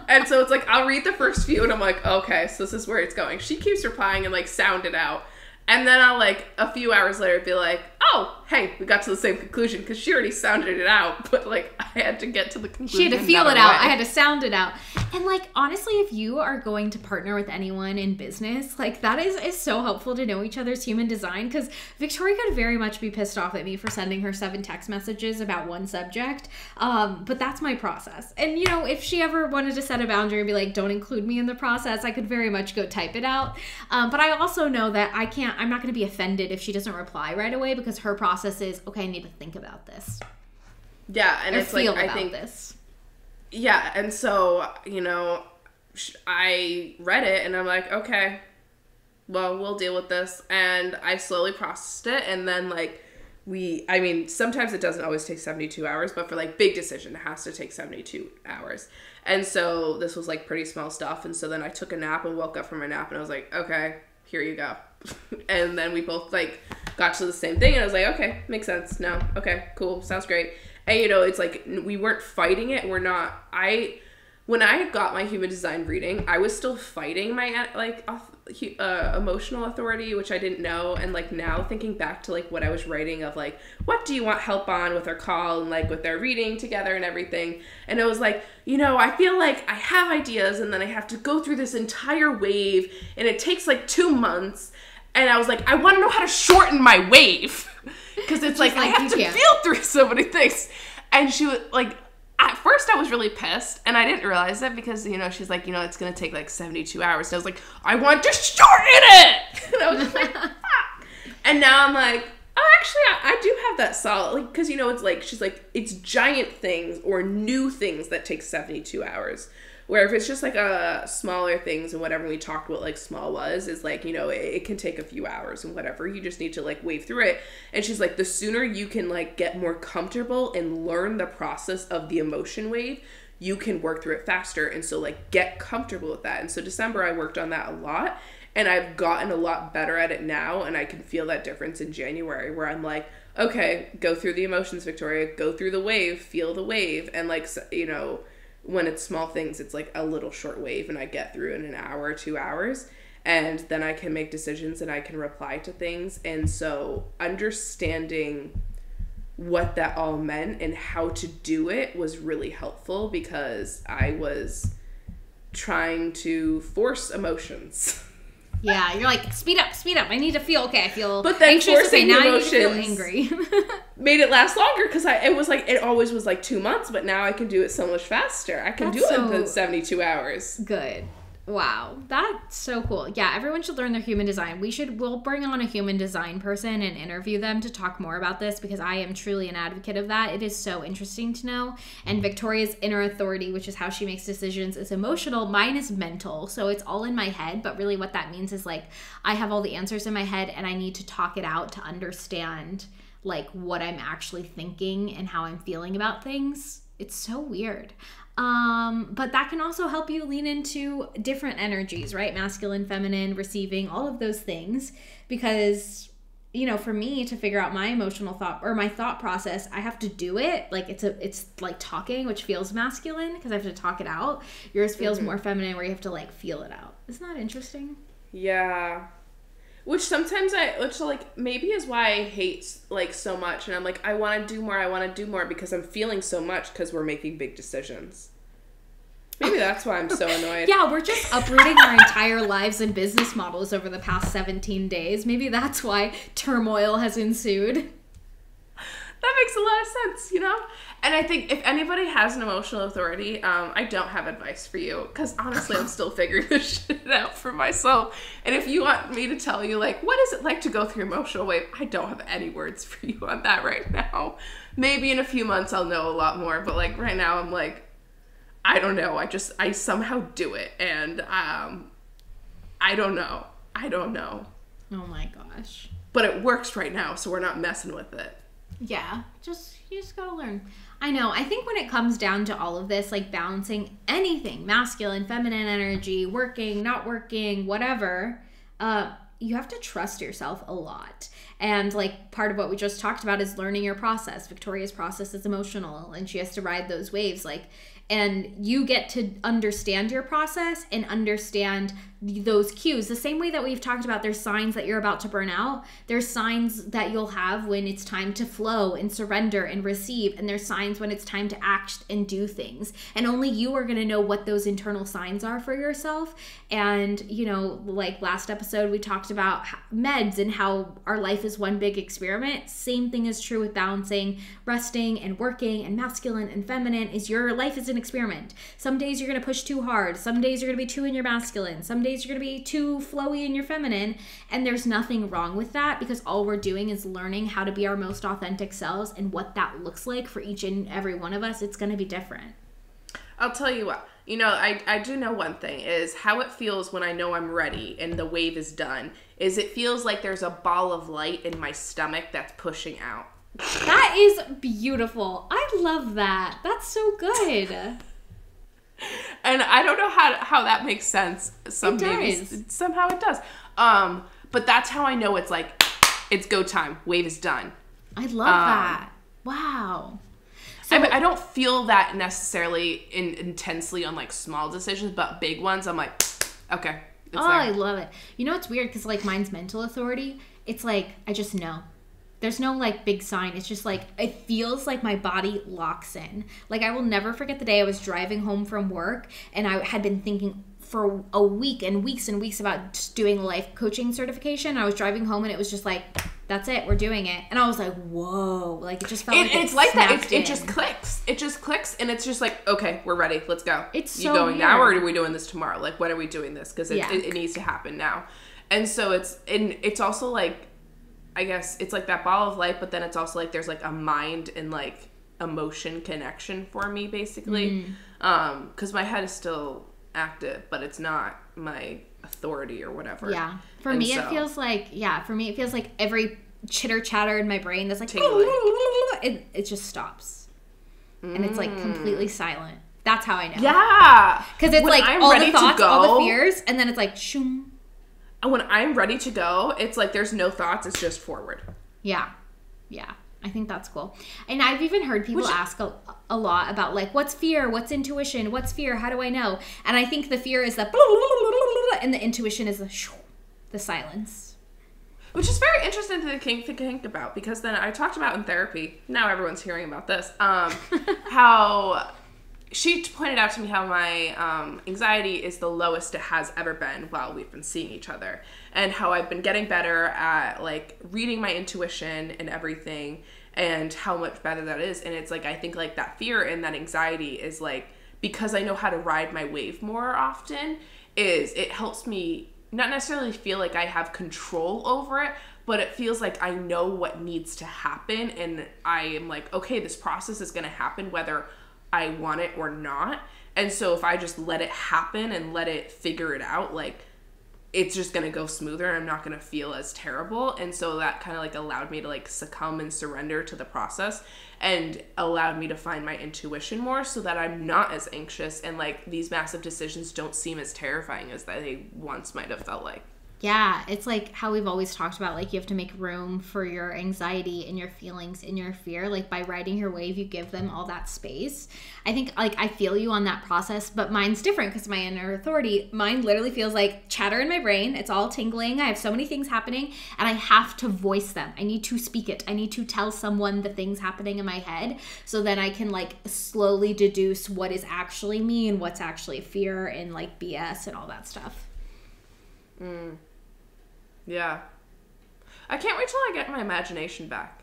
And so it's like, I'll read the first few and I'm like, okay, so this is where it's going. She keeps replying and like sound it out. And then I'll like, a few hours later be like, oh, hey, we got to the same conclusion, because she already sounded it out, but, like, I had to get to the conclusion. She had to feel it out. I had to sound it out. And, like, honestly, if you are going to partner with anyone in business, like, that is so helpful to know each other's human design, because Victoria could very much be pissed off at me for sending her 7 text messages about one subject, but that's my process. And, you know, if she ever wanted to set a boundary and be like, don't include me in the process, I could very much go type it out. But I also know that I'm not going to be offended if she doesn't reply right away, because her process is, okay, I need to think about this. Yeah, and it's like, I think this. Yeah, and so, you know, I read it and I'm like, okay, well, we'll deal with this. And I slowly processed it, and then, like, I mean, sometimes it doesn't always take 72 hours, but for, like, big decision, it has to take 72 hours. And so this was, like, pretty small stuff. And so then I took a nap and woke up from my nap, and I was like, okay, here you go. And then we both, like, got to the same thing, and I was like, okay, makes sense. No, okay, cool, sounds great. And, you know, it's like, we weren't fighting it. When I got my human design reading, I was still fighting my, like, emotional authority, which I didn't know. And, like, now thinking back to, like, what I was writing of, like, what do you want help on with our call and, like, with our reading together and everything. And it was like, you know, I feel like I have ideas, and then I have to go through this entire wave, and it takes, like, 2 months. And I was like, I want to know how to shorten my wave. Because it's like, I have to feel through so many things. And she was like, at first I was really pissed, and I didn't realize it, because, you know, she's like, you know, it's going to take like 72 hours. So I was like, I want to shorten it. And I was just like, fuck. And now I'm like, oh, actually, I do have that solid. Like, because, you know, it's like, she's like, it's giant things or new things that take 72 hours. Where if it's just like smaller things, and whatever we talked about, like, small was, is like, you know, it can take a few hours and whatever. You just need to, like, wave through it. And she's like, the sooner you can, like, get more comfortable and learn the process of the emotion wave, you can work through it faster. And so, like, get comfortable with that. And so December, I worked on that a lot, and I've gotten a lot better at it now. And I can feel that difference in January, where I'm like, okay, go through the emotions, Victoria, go through the wave, feel the wave. And, like, you know, when it's small things, it's like a little short wave, and I get through in an hour or 2 hours, and then I can make decisions and I can reply to things. And so understanding what that all meant and how to do it was really helpful, because I was trying to force emotions. Yeah, you're like, speed up. I need to feel, okay, I feel but then anxious. Okay, now I need to feel angry. angry. Made it last longer, because it always was like 2 months, but now I can do it so much faster. I can do it in 72 hours. Good. Wow, that's so cool. Yeah, everyone should learn their human design. We'll bring on a human design person and interview them to talk more about this, because I am truly an advocate of that. It is so interesting to know. And Victoria's inner authority, which is how she makes decisions, is emotional. Mine is mental. So it's all in my head, but really what that means is, like, I have all the answers in my head, and I need to talk it out to understand, like, what I'm actually thinking and how I'm feeling about things. It's so weird. But that can also help you lean into different energies, right? Masculine, feminine, receiving, all of those things. Because, you know, for me to figure out my emotional thought or my thought process, I have to do it. Like, it's like talking, which feels masculine because I have to talk it out. Yours feels more feminine, where you have to, like, feel it out. Isn't that interesting? Yeah. Which like, maybe is why I hate, like, so much. And I'm like, I want to do more because I'm feeling so much, because we're making big decisions. Maybe that's why I'm so annoyed. Yeah, we're just uprooting our entire lives and business models over the past 17 days. Maybe that's why turmoil has ensued. That makes a lot of sense, you know? And I think if anybody has an emotional authority, I don't have advice for you, because honestly, I'm still figuring this shit out for myself. And if you want me to tell you, like, what is it like to go through emotional wave, I don't have any words for you on that right now. Maybe in a few months I'll know a lot more, but, like, right now I'm like, I don't know. I somehow do it, and I don't know. Oh my gosh. But it works right now, so we're not messing with it. Yeah, you just gotta learn. I know. I think when it comes down to all of this, like, balancing anything, masculine, feminine energy, working, not working, whatever, you have to trust yourself a lot. And, like, part of what we just talked about is learning your process. Victoria's process is emotional, and she has to ride those waves. Like, And you get to understand your process and understand those cues. The same way that we've talked about, there's signs that you're about to burn out. There's signs that you'll have when it's time to flow and surrender and receive. And there's signs when it's time to act and do things. And only you are going to know what those internal signs are for yourself. And, you know, like last episode, we talked about meds and how our life is one big experiment. Same thing is true with balancing resting and working and masculine and feminine. Is your life is an experiment. Some days you're going to push too hard. Some days you're going to be too in your masculine. Some days you're going to be too flowy in your feminine. And there's nothing wrong with that, because all we're doing is learning how to be our most authentic selves, and what that looks like for each and every one of us, it's going to be different. I'll tell you what, you know, I do know one thing is how it feels when I know I'm ready and the wave is done is it feels like there's a ball of light in my stomach that's pushing out. That is beautiful. I love that. That's so good. And I don't know how that makes sense. Somehow it does. But that's how I know it's like, it's go time. Wave is done. I love that. Wow. So, I don't feel that necessarily intensely on like small decisions, but big ones, I'm like, okay. It's there. I love it. You know, it's weird because like mine's mental authority. It's like, I just know. There's no like big sign. It's just like, it feels like my body locks in. Like I will never forget the day I was driving home from work and I had been thinking for a week and weeks about just doing life coaching certification. I was driving home and it was just like, that's it, we're doing it. And I was like, whoa, like it just felt like it's like that. It just clicks. It just clicks and it's just like, okay, we're ready. Let's go. It's so you going weird. Now or are we doing this tomorrow? Like when are we doing this? Because it needs to happen now. And so it's also like, I guess it's like that ball of light, but then it's also like there's like a mind and like emotion connection for me basically. Because my head is still active, but it's not my authority or whatever. Yeah. For me it feels like every chitter chatter in my brain that's like it just stops. And it's like completely silent. That's how I know. Yeah. Because it's like all the thoughts, all the fears, and then it's like shoom. And when I'm ready to go, it's like there's no thoughts, it's just forward. Yeah. Yeah. I think that's cool. And I've even heard people ask a lot about like, what's fear? What's intuition? What's fear? How do I know? And I think the fear is the and the intuition is the silence. Which is very interesting to think about, because then I talked about in therapy, now everyone's hearing about this, how she pointed out to me how my anxiety is the lowest it has ever been while we've been seeing each other, and how I've been getting better at like reading my intuition and everything, and how much better that is. And it's like, I think like that fear and that anxiety is like, because I know how to ride my wave more often, it helps me not necessarily feel like I have control over it, but it feels like I know what needs to happen, and I am like, okay, this process is going to happen whether I want it or not. And so if I just let it happen and let it figure it out, like it's just going to go smoother and I'm not going to feel as terrible. And so that kind of like allowed me to like succumb and surrender to the process, and allowed me to find my intuition more, so that I'm not as anxious and like these massive decisions don't seem as terrifying as they once might have felt like. Yeah, it's like how we've always talked about, like you have to make room for your anxiety and your feelings and your fear. Like by riding your wave, you give them all that space. I think like I feel you on that process, but mine's different because my inner authority, mine literally feels like chatter in my brain. It's all tingling. I have so many things happening and I have to voice them. I need to speak it. I need to tell someone the things happening in my head, so then I can like slowly deduce what is actually me and what's actually fear and like BS and all that stuff. Yeah. I can't wait till I get my imagination back.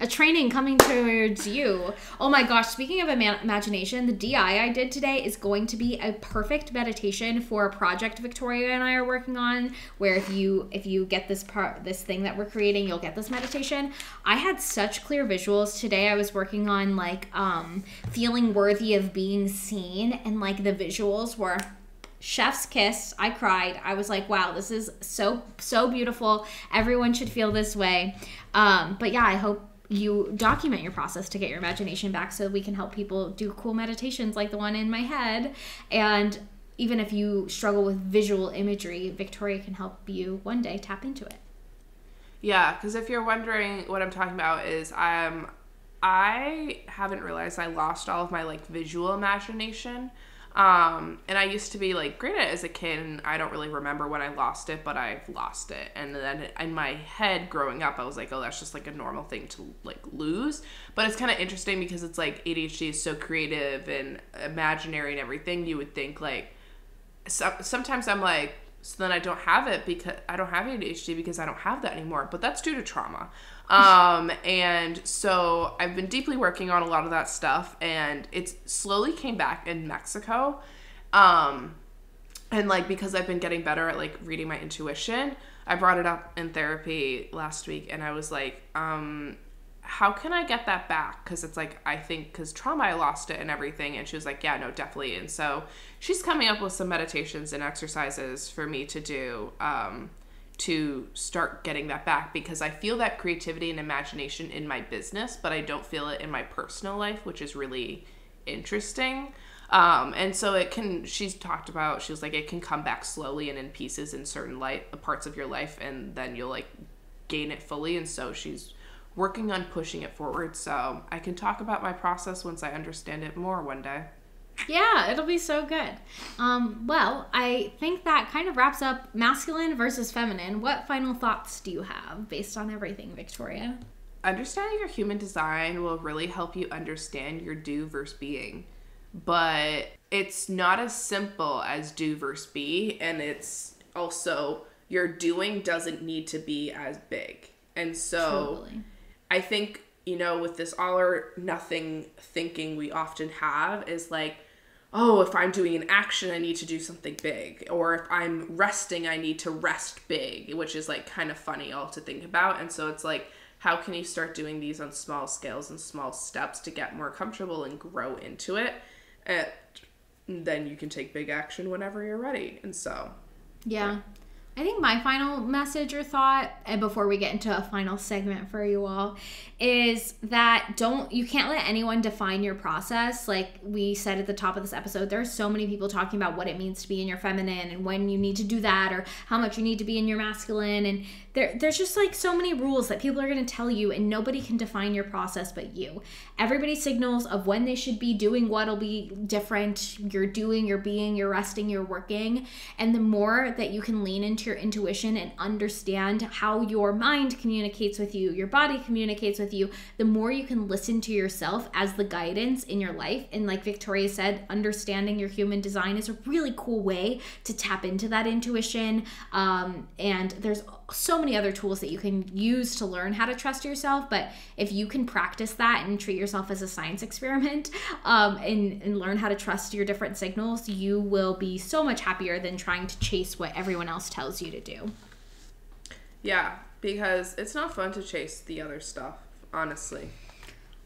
A training coming towards you. Oh my gosh, speaking of imagination, the DI I did today is going to be a perfect meditation for a project Victoria and I are working on, where if you get this thing that we're creating, you'll get this meditation. I had such clear visuals today. I was working on like feeling worthy of being seen, and like the visuals were chef's kiss. I cried. I was like, wow, this is so beautiful. Everyone should feel this way. But yeah, I hope you document your process to get your imagination back, so we can help people do cool meditations like the one in my head. And even if you struggle with visual imagery, Victoria can help you one day tap into it. Yeah, because if you're wondering what I'm talking about, is I haven't realized I lost all of my like visual imagination. And I used to be like great at it as a kid, and I don't really remember when I lost it, but I've lost it. And then in my head growing up, I was like, oh, that's just like a normal thing to like lose. But it's kind of interesting because it's like ADHD is so creative and imaginary and everything. You would think like, sometimes I'm like, so then I don't have it because I don't have ADHD because I don't have that anymore. But that's due to trauma. And so I've been deeply working on a lot of that stuff, and it's slowly came back in Mexico. And like, because I've been getting better at like reading my intuition, I brought it up in therapy last week, and I was like, how can I get that back? Cause it's like, I think cause trauma, I lost it and everything. And she was like, yeah, no, definitely. And so she's coming up with some meditations and exercises for me to do, to start getting that back, because I feel that creativity and imagination in my business, but I don't feel it in my personal life, which is really interesting. And so she's talked about, she was like, it can come back slowly and in pieces in certain parts of your life, and then you'll like gain it fully. And so she's working on pushing it forward. So I can talk about my process once I understand it more one day. Yeah, it'll be so good. Well, I think that kind of wraps up masculine versus feminine. What final thoughts do you have based on everything, Victoria? Understanding your human design will really help you understand your do versus being. But it's not as simple as do versus be. And it's also, your doing doesn't need to be as big. And so totally. I think, with this all or nothing thinking we often have is like, oh, if I'm doing an action, I need to do something big. Or if I'm resting, I need to rest big, which is like kind of funny all to think about. And so it's like, how can you start doing these on small scales and small steps to get more comfortable and grow into it? And then you can take big action whenever you're ready. And so, yeah. I think my final message or thought, and before we get into a final segment for you all, is that you can't let anyone define your process. Like we said at the top of this episode, there are so many people talking about what it means to be in your feminine and when you need to do that, or how much you need to be in your masculine. And there's just like so many rules that people are going to tell you, and nobody can define your process but you. Everybody's signals of when they should be doing what'll be different. You're doing, you're being, you're resting, you're working. And the more that you can lean into your intuition and understand how your mind communicates with you, your body communicates with you, the more you can listen to yourself as the guidance in your life. And like Victoria said, understanding your human design is a really cool way to tap into that intuition. And there's so many other tools that you can use to learn how to trust yourself. But if you can practice that and treat yourself as a science experiment, and learn how to trust your different signals, you will be so much happier than trying to chase what everyone else tells you to do. Yeah, because it's not fun to chase the other stuff, honestly.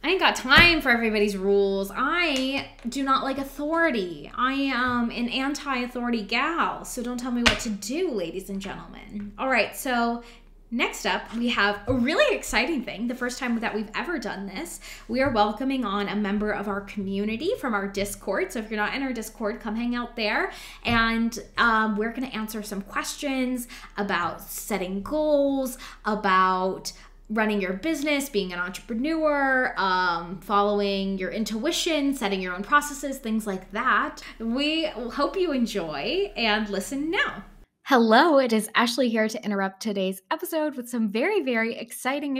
I ain't got time for everybody's rules. I do not like authority. I am an anti-authority gal, so don't tell me what to do, ladies and gentlemen. All right, so next up, we have a really exciting thing. The first time that we've ever done this, we are welcoming on a member of our community from our Discord. So if you're not in our Discord, come hang out there. And we're going to answer some questions about setting goals, about running your business, being an entrepreneur, following your intuition, setting your own processes, things like that. We hope you enjoy and listen now. Hello, it is Ashley here to interrupt today's episode with some very, very exciting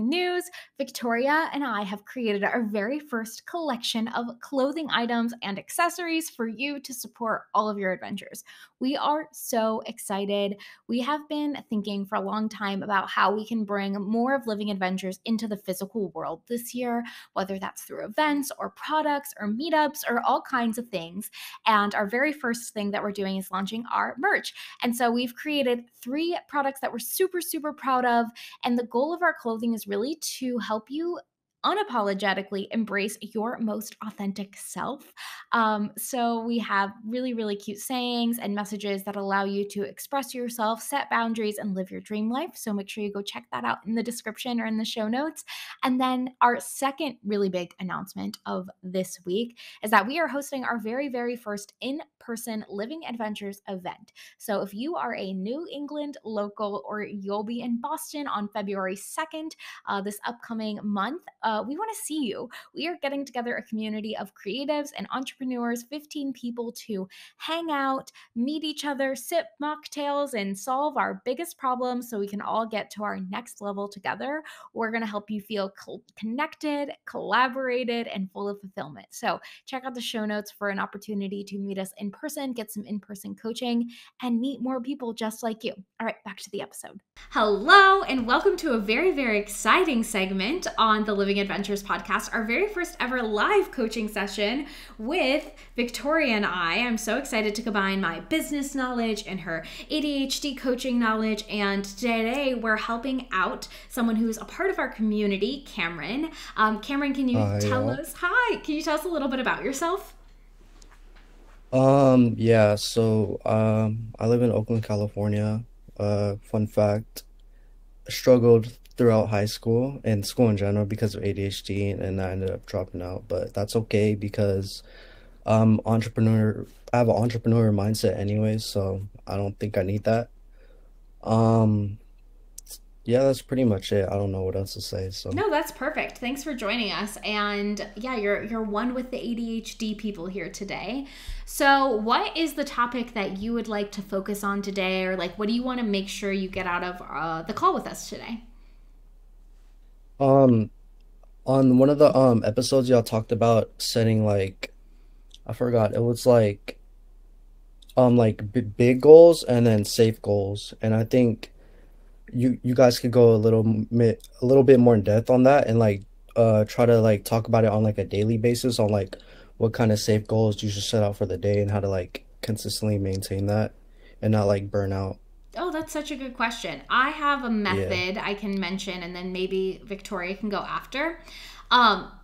news. Victoria and I have created our very first collection of clothing items and accessories for you to support all of your adventures. We are so excited. We have been thinking for a long time about how we can bring more of Living Adventures into the physical world this year, whether that's through events or products or meetups or all kinds of things. And our very first thing that we're doing is launching our merch. And so we've created 3 products that we're super, super proud of. And the goal of our clothing is really to help you unapologetically embrace your most authentic self. So we have really, really cute sayings and messages that allow you to express yourself, set boundaries, and live your dream life. So make sure you go check that out in the description or in the show notes. And then our second really big announcement of this week is that we are hosting our very, very first in-person Living Adventures event. So if you are a New England local or you'll be in Boston on February 2nd, this upcoming month, we want to see you. We are getting together a community of creatives and entrepreneurs, 15 people to hang out, meet each other, sip mocktails, and solve our biggest problems so we can all get to our next level together. We're going to help you feel connected, collaborated, and full of fulfillment. So check out the show notes for an opportunity to meet us in person, get some in-person coaching, and meet more people just like you. All right, back to the episode. Hello, and welcome to a very, very exciting segment on the Living Adventures podcast, our very first ever live coaching session with Victoria and I. I'm so excited to combine my business knowledge and her ADHD coaching knowledge, and today we're helping out someone who's a part of our community, Kameron. Kameron, can you tell us a little bit about yourself? Yeah, so I live in Oakland, California. Fun fact, struggled throughout high school and school in general because of ADHD, and I ended up dropping out, but that's okay because I have an entrepreneur mindset anyways, so I don't think I need that. Yeah, that's pretty much it. I don't know what else to say. So no, that's perfect. Thanks for joining us. And yeah, you're one with the ADHD people here today. So what is the topic that you would like to focus on today, or like what do you want to make sure you get out of the call with us today? on one of the episodes y'all talked about setting, like, I forgot, it was like big goals and then safe goals, and I think you guys could go a little bit more in depth on that, and like try to like talk about it on like a daily basis on like what kind of safe goals you should set out for the day and how to like consistently maintain that and not like burn out. Oh, that's such a good question. I have a method I can mention, and then maybe Victoria can go after.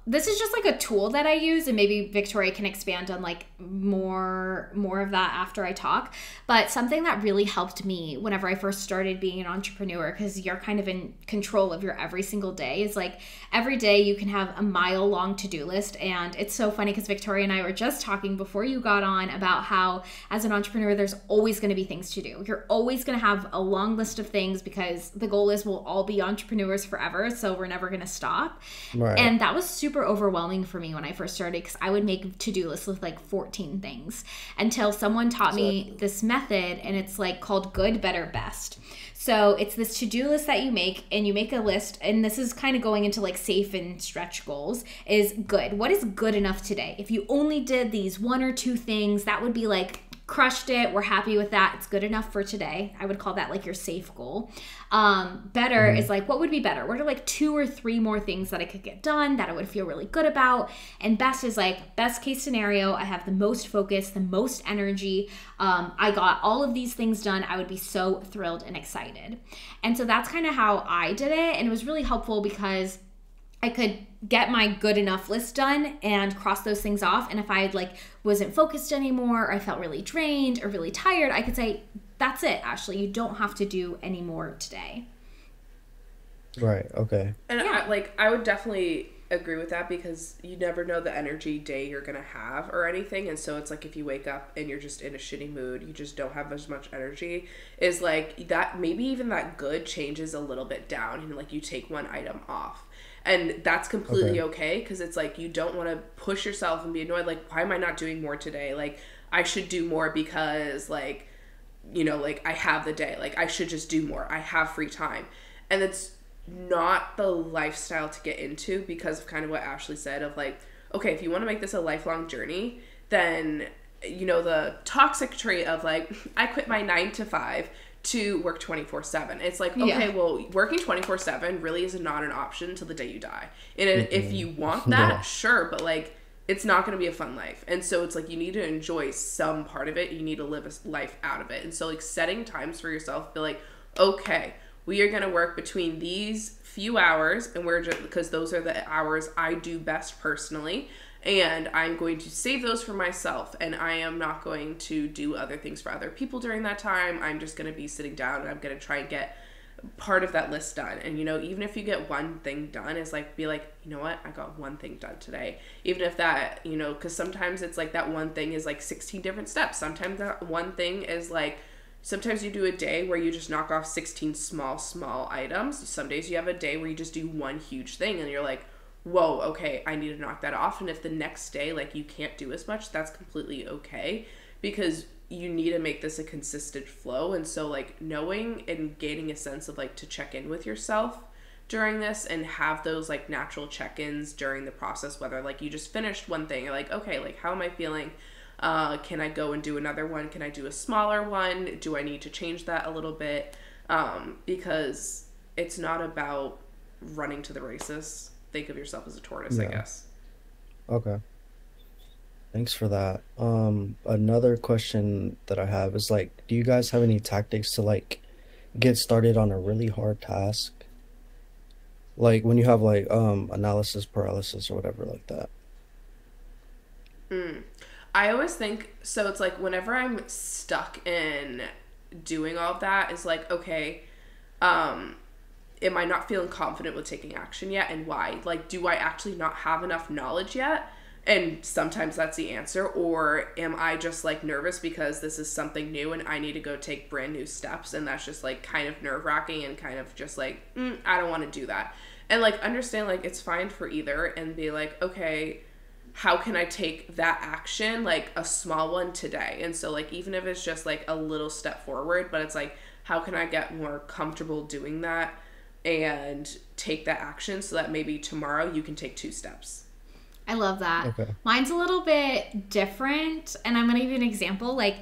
This is just like a tool that I use, and maybe Victoria can expand on like more of that after I talk. But something that really helped me whenever I first started being an entrepreneur, because you're kind of in control of your every single day, is like every day you can have a mile-long to-do list. And it's so funny because Victoria and I were just talking before you got on about how as an entrepreneur, there's always going to be things to do. You're always going to have a long list of things because the goal is we'll all be entrepreneurs forever, so we're never going to stop. Right. And that was super overwhelming for me when I first started, because I would make to-do lists with like 14 things until someone taught me this method, and it's like called good, better, best. So it's this to-do list that you make, and you make a list, and this is kind of going into like safe and stretch goals, is good. What is good enough today? If you only did these one or two things, that would be like crushed it, we're happy with that, it's good enough for today. I would call that like your safe goal. Better is like, what would be better? What are like 2 or 3 more things that I could get done that I would feel really good about? And best is like, best case scenario, I have the most focus, the most energy, I got all of these things done, I would be so thrilled and excited. And so that's kind of how I did it, and it was really helpful because I could get my good enough list done and cross those things off. And if I like wasn't focused anymore, or I felt really drained or really tired, I could say, that's it, Ashley, you don't have to do any more today. Right. Okay. And I would definitely agree with that, because you never know the energy day you're gonna have or anything. And so it's like, if you wake up and you're just in a shitty mood, you just don't have as much energy, is like that, maybe even that good changes a little bit down, and like you take one item off. And that's completely okay, because it's like, you don't want to push yourself and be annoyed, like, why am I not doing more today? Like, I should do more because, like, you know, like, I have the day. Like, I should just do more. I have free time. And it's not the lifestyle to get into, because of kind of what Ashley said of, like, okay, if you want to make this a lifelong journey, then, you know, the toxic trait of, like, I quit my 9 to 5 to work 24/7. It's like, okay, well, working 24/7 really is not an option until the day you die. And if you want that, sure, but like, it's not going to be a fun life. And so it's like, you need to enjoy some part of it. You need to live a life out of it. And so like, setting times for yourself, be like, okay, we are going to work between these few hours, and we're just, because those are the hours I do best personally. And I'm going to save those for myself, and I am not going to do other things for other people during that time. I'm just going to be sitting down, and I'm going to try and get part of that list done. And, you know, even if you get one thing done, it's like, be like, you know what, I got one thing done today. Even if that, you know, because sometimes it's like that one thing is like 16 different steps. Sometimes that one thing is like, sometimes you do a day where you just knock off 16 small items. Some days you have a day where you just do one huge thing, and you're like, whoa, okay, I need to knock that off. And if the next day, like, you can't do as much, that's completely okay, because you need to make this a consistent flow. And so, like, knowing and gaining a sense of, like, to check in with yourself during this and have those, like, natural check-ins during the process, whether, like, you just finished one thing, you're like, okay, like, how am I feeling? Can I go and do another one? Can I do a smaller one? Do I need to change that a little bit? Because it's not about running to the races. Think of yourself as a tortoise, I guess. Okay. Thanks for that. Another question that I have is like, do you guys have any tactics to like get started on a really hard task? Like when you have like analysis paralysis or whatever like that. I always think, so it's like whenever I'm stuck in doing all of that, is like, okay, am I not feeling confident with taking action yet, and why? Like, do I actually not have enough knowledge yet? And sometimes that's the answer. Or am I just like nervous because this is something new and I need to go take brand new steps, and that's just like kind of nerve-wracking and kind of just like, I don't want to do that. And like understand like it's fine for either, and be like, okay, how can I take that action, like a small one today? And so like, even if it's just like a little step forward, but it's like, how can I get more comfortable doing that and take that action so that maybe tomorrow you can take 2 steps? I love that. Okay. Mine's a little bit different, and I'm going to give you an example. Like,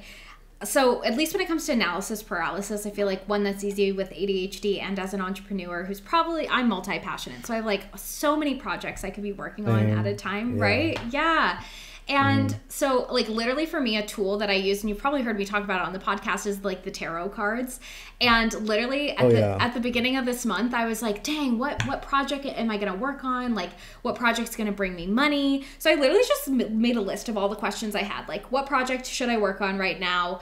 so at least when it comes to analysis paralysis, I feel like one that's easy with ADHD and as an entrepreneur who's probably, I'm multi-passionate. So I have like so many projects I could be working on at a time, right? Yeah. And so like literally for me, a tool that I use, and you've probably heard me talk about it on the podcast, is like the tarot cards. And literally at the beginning of this month, I was like, dang, what project am I going to work on? Like, what project's going to bring me money? So I literally just made a list of all the questions I had. Like, what project should I work on right now?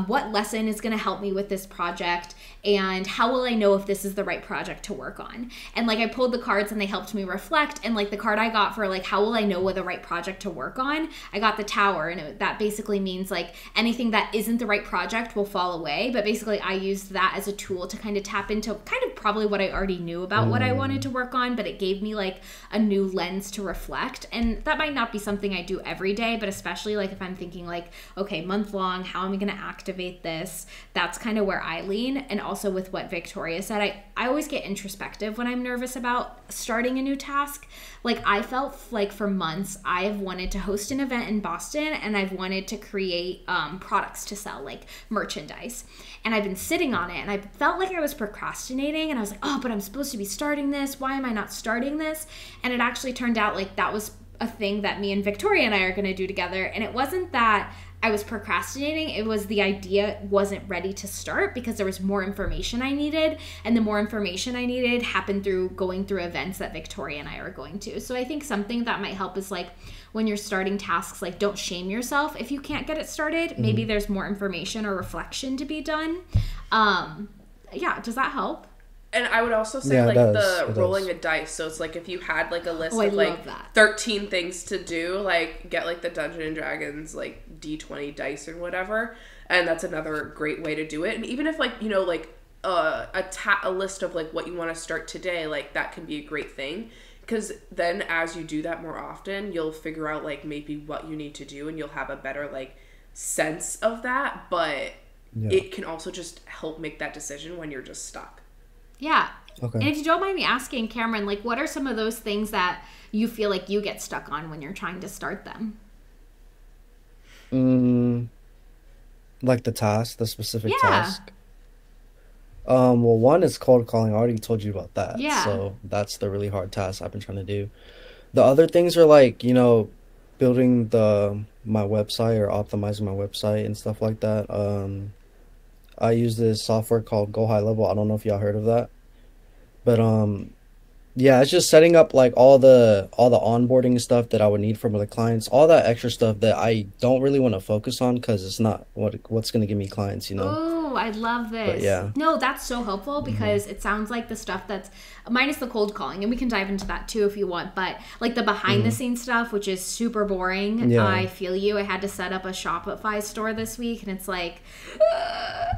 What lesson is going to help me with this project? And how will I know if this is the right project to work on? And like, I pulled the cards and they helped me reflect. And like the card I got for like, how will I know what the right project to work on? I got the Tower, and that basically means like anything that isn't the right project will fall away. But basically I used that as a tool to kind of tap into kind of probably what I already knew about what I wanted to work on, but it gave me like a new lens to reflect. And that might not be something I do every day, but especially like if I'm thinking like, okay, month long, how am I going to activate this? That's kind of where I lean. And also with what Victoria said, I always get introspective when I'm nervous about starting a new task. Like I felt like for months I've wanted to host an event in Boston, and I've wanted to create products to sell, like merchandise. And I've been sitting on it, and I felt like I was procrastinating, and I was like, oh, but I'm supposed to be starting this. Why am I not starting this? And it actually turned out like that was a thing that me and Victoria and I are going to do together. And it wasn't that I was procrastinating. It was the idea wasn't ready to start because there was more information I needed. And the more information I needed happened through going through events that Victoria and I are going to. So I think something that might help is like when you're starting tasks, like don't shame yourself if you can't get it started. Maybe there's more information or reflection to be done. Yeah, does that help? And I would also say like the rolling a dice. So it's like if you had like a list of like 13 things to do, like get like the Dungeons and Dragons like D20 dice or whatever. And that's another great way to do it. And even if like, you know, like a list of like what you want to start today, like that can be a great thing. Because then as you do that more often, you'll figure out like maybe what you need to do, and you'll have a better like sense of that. But it can also just help make that decision when you're just stuck. Yeah. Okay. And if you don't mind me asking, Kameron, like what are some of those things that you feel like you get stuck on when you're trying to start them? Like the specific task. Well, one is cold calling. I already told you about that. Yeah. So that's the really hard task I've been trying to do. The other things are like, you know, building my website or optimizing my website and stuff like that. I use this software called Go High Level. I don't know if y'all heard of that. But yeah, it's just setting up like all the onboarding stuff that I would need from the clients, all that extra stuff that I don't really want to focus on because it's not what's going to give me clients, you know. Oh, I love this. But yeah. No, that's so helpful because it sounds like the stuff that's minus the cold calling, and we can dive into that too if you want, but like the behind the scenes stuff, which is super boring. Yeah. I feel you. I had to set up a Shopify store this week, and it's like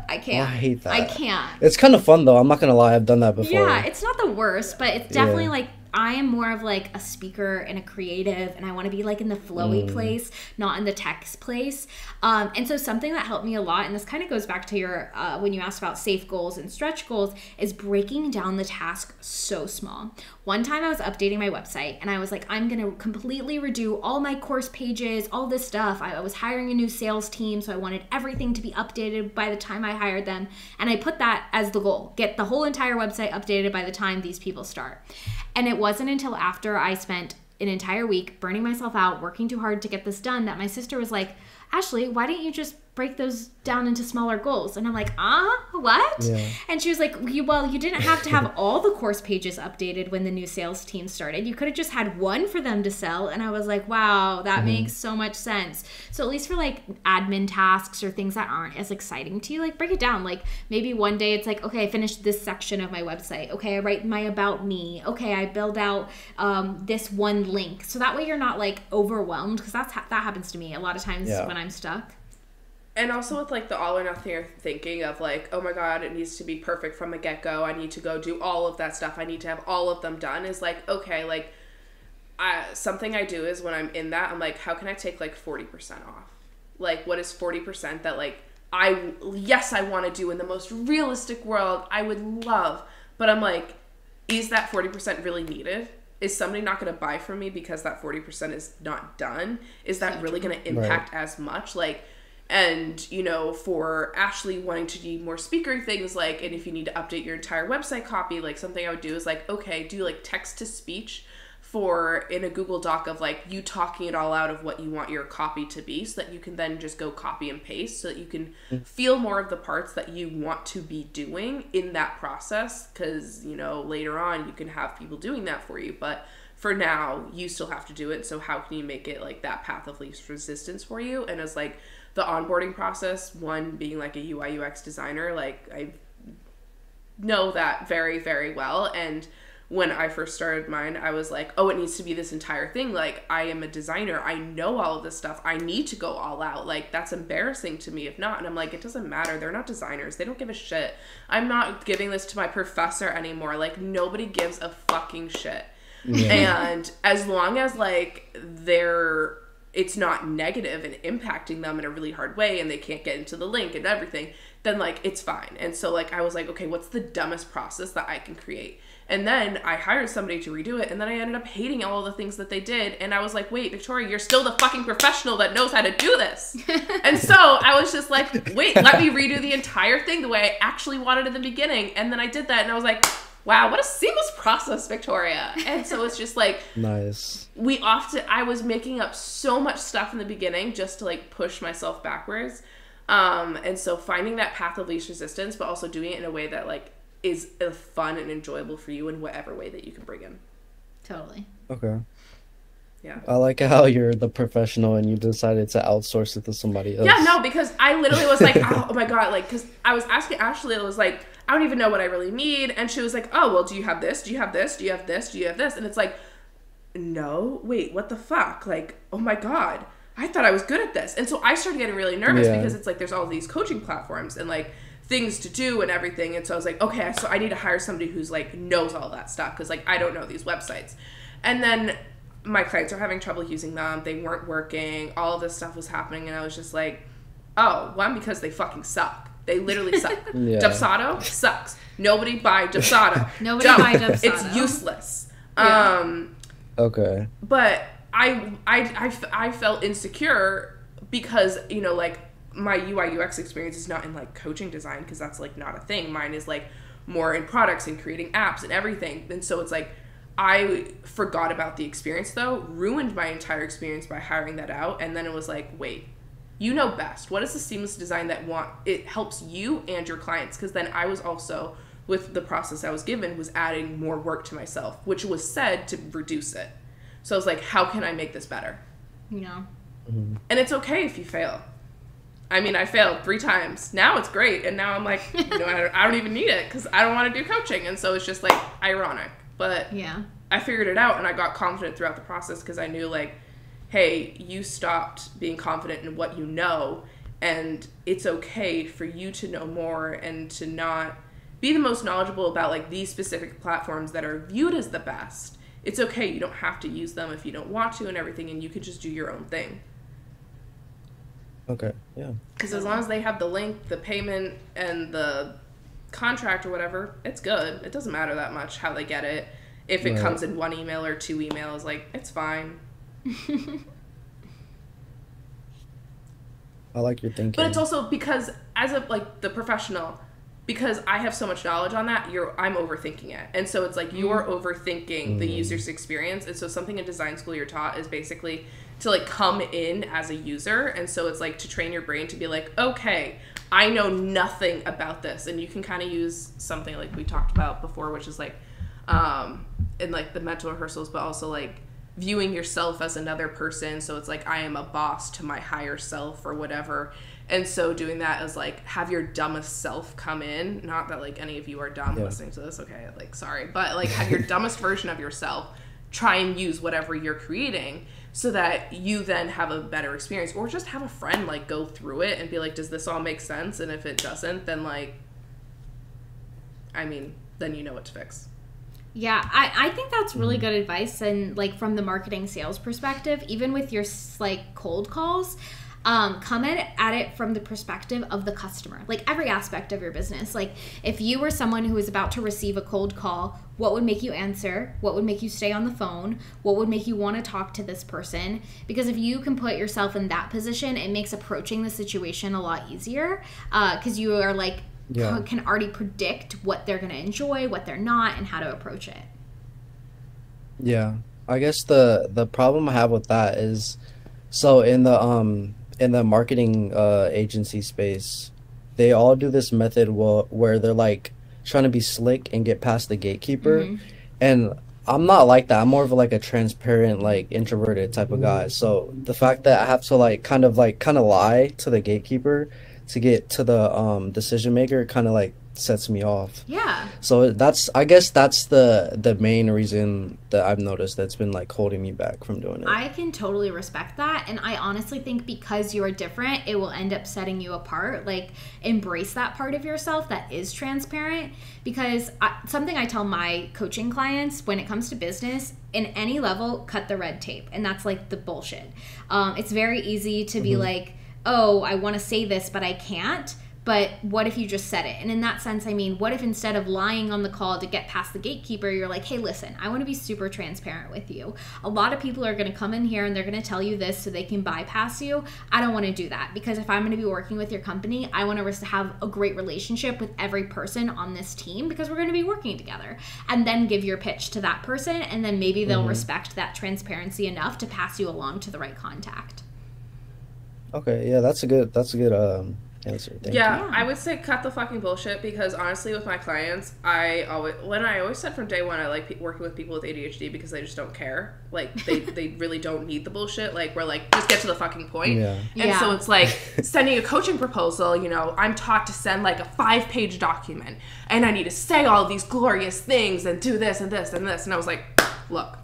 I can't. I hate that. I can't. It's kind of fun though. I'm not gonna lie. I've done that before. Yeah, it's not the worst, but it's definitely like I am more of like a speaker and a creative, and I want to be like in the flowy place, not in the text place. And so something that helped me a lot, and this kind of goes back to your, when you asked about safe goals and stretch goals, is breaking down the task so small. One time I was updating my website and I was like, I'm going to completely redo all my course pages, all this stuff. I was hiring a new sales team, so I wanted everything to be updated by the time I hired them. And I put that as the goal, get the whole entire website updated by the time these people start. And it wasn't until after I spent an entire week burning myself out, working too hard to get this done, that my sister was like, Ashley, why don't you just break those down into smaller goals? And I'm like, what? Yeah. And she was like, you didn't have to have all the course pages updated when the new sales team started. You could have just had one for them to sell. And I was like, wow, that makes so much sense. So at least for like admin tasks or things that aren't as exciting to you, like break it down. Like maybe one day it's like, okay, I finished this section of my website. Okay, I write my about me. Okay, I build out this one link. So that way you're not like overwhelmed, because that happens to me a lot of times when I'm stuck. And also with, like, the all or nothing thinking of, like, oh my god, it needs to be perfect from the get-go. I need to go do all of that stuff. I need to have all of them done. Is like, okay, like, something I do is when I'm in that, I'm like, how can I take, like, 40% off? Like, what is 40% that, like, I want to do in the most realistic world, I would love. But I'm like, is that 40% really needed? Is somebody not going to buy from me because that 40% is not done? Is that really going to impact as much? Like, and, you know, for Ashley wanting to do more speaker things, like, and if you need to update your entire website copy, like, something I would do is, like, okay, do, like, text-to-speech for, in a Google Doc of, like, you talking it all out of what you want your copy to be, so that you can then just go copy and paste, so that you can feel more of the parts that you want to be doing in that process, because, you know, later on, you can have people doing that for you, but for now, you still have to do it, so how can you make it, like, that path of least resistance for you? And as, like, the onboarding process, one being like a UI UX designer, like I know that very, very well. And when I first started mine, I was like, oh, it needs to be this entire thing. Like, I am a designer. I know all of this stuff. I need to go all out. Like, that's embarrassing to me if not. And I'm like, it doesn't matter. They're not designers. They don't give a shit. I'm not giving this to my professor anymore. Like, nobody gives a fucking shit. Yeah. And as long as, like, it's not negative and impacting them in a really hard way and they can't get into the link and everything, then, like, it's fine. And so, like, I was like, okay, what's the dumbest process that I can create? And then I hired somebody to redo it, and then I ended up hating all the things that they did, and I was like, wait, Victoria, you're still the fucking professional that knows how to do this. And so I was just like, wait, let me redo the entire thing the way I actually wanted in the beginning. And then I did that, and I was like, wow, what a seamless process, Victoria. And so it's just like, nice. I was making up so much stuff in the beginning just to, like, push myself backwards. And so finding that path of least resistance, but also doing it in a way that, like, is fun and enjoyable for you in whatever way that you can bring in. Totally. Okay. Yeah. I like how you're the professional and you decided to outsource it to somebody else. Yeah, no, because I literally was like, oh my God, like, because I was asking Ashley, I was like, I don't even know what I really need. And she was like, oh, well, do you have this? Do you have this? Do you have this? Do you have this? And it's like, no, wait, what the fuck? Like, oh my God, I thought I was good at this. And so I started getting really nervous because it's like, there's all these coaching platforms and, like, things to do and everything. And so I was like, okay, so I need to hire somebody who's, like, knows all that stuff, because, like, I don't know these websites. And then my clients are having trouble using them. They weren't working. All of this stuff was happening. And I was just like, oh, one, because they fucking suck. They literally suck. Dubsado sucks. Nobody buy Dubsado. Nobody buy Dubsado. It's useless. Okay. But I felt insecure because, you know, like, my UI UX experience is not in, like, coaching design, because that's, like, not a thing. Mine is, like, more in products and creating apps and everything. And so it's like, I forgot about the experience, though, ruined my entire experience by hiring that out. And then it was like, wait, you know best. What is the seamless design that it helps you and your clients? Because then I was also, with the process I was given, was adding more work to myself, which was said to reduce it. So I was like, how can I make this better? Yeah. Mm-hmm. And it's okay if you fail. I mean, I failed 3 times. Now it's great. And now I'm like, you know, I don't even need it because I don't want to do coaching. And so it's just, like, ironic. But yeah, I figured it out, and I got confident throughout the process because I knew, like, hey, you stopped being confident in what you know, and it's okay for you to know more and to not be the most knowledgeable about, like, these specific platforms that are viewed as the best. it's okay. You don't have to use them if you don't want to and everything, and you can just do your own thing. Okay, yeah. Because as long as they have the link, the payment, and the contract or whatever, it's good. It doesn't matter that much how they get it. If it comes in 1 email or 2 emails, like, it's fine. I like your thinking. But it's also because, as a, like, the professional, because I have so much knowledge on that, I'm overthinking it. And so it's like you're overthinking the user's experience. And so something in design school you're taught is basically to, like, come in as a user. And so it's like to train your brain to be like, okay, I know nothing about this. And you can kind of use something like we talked about before, which is like, in like the mental rehearsals, but also like viewing yourself as another person. So it's like, I am a boss to my higher self or whatever. And so doing that is like, have your dumbest self come in. Not that like any of you are dumb listening to this. Okay. Like, sorry, but like have your dumbest version of yourself try and use whatever you're creating so that you then have a better experience, or just have a friend like go through it and be like, does this all make sense? And if it doesn't, then like, I mean, then you know what to fix. Yeah, I think that's really good advice. And like from the marketing sales perspective, even with your like cold calls, come at it from the perspective of the customer, like every aspect of your business. Like if you were someone who was about to receive a cold call, what would make you answer? What would make you stay on the phone? What would make you want to talk to this person? Because if you can put yourself in that position, it makes approaching the situation a lot easier, because you are like, can already predict what they're going to enjoy, what they're not, and how to approach it. Yeah, I guess the problem I have with that is, so in the marketing agency space, they all do this method where they're like trying to be slick and get past the gatekeeper, and I'm not like that. I'm more of like a transparent, like introverted type of guy. So the fact that I have to like kind of lie to the gatekeeper to get to the decision maker kind of like sets me off. Yeah. So I guess that's the main reason that I've noticed that's been like holding me back from doing it. I can totally respect that, and I honestly think because you're different, it will end up setting you apart. Like, embrace that part of yourself that is transparent, because something I tell my coaching clients when it comes to business, in any level, cut the red tape, and that's like the bullshit. It's very easy to be like, oh, I want to say this, but I can't. But what if you just said it? And in that sense, I mean, what if instead of lying on the call to get past the gatekeeper, you're like, hey, listen, I want to be super transparent with you. A lot of people are going to come in here and they're going to tell you this so they can bypass you. I don't want to do that, because if I'm going to be working with your company, I want to have a great relationship with every person on this team, because we're going to be working together. And then give your pitch to that person, and then maybe they'll respect that transparency enough to pass you along to the right contact. Okay, yeah, that's a good answer. Thank you. I would say cut the fucking bullshit, because honestly with my clients, I always said from day one, I like working with people with ADHD because they just don't care. Like they really don't need the bullshit. Like we're like, just get to the fucking point. And so it's like sending a coaching proposal, you know, I'm taught to send like a 5-page document and I need to say all these glorious things and do this and this and this. And I was like, look,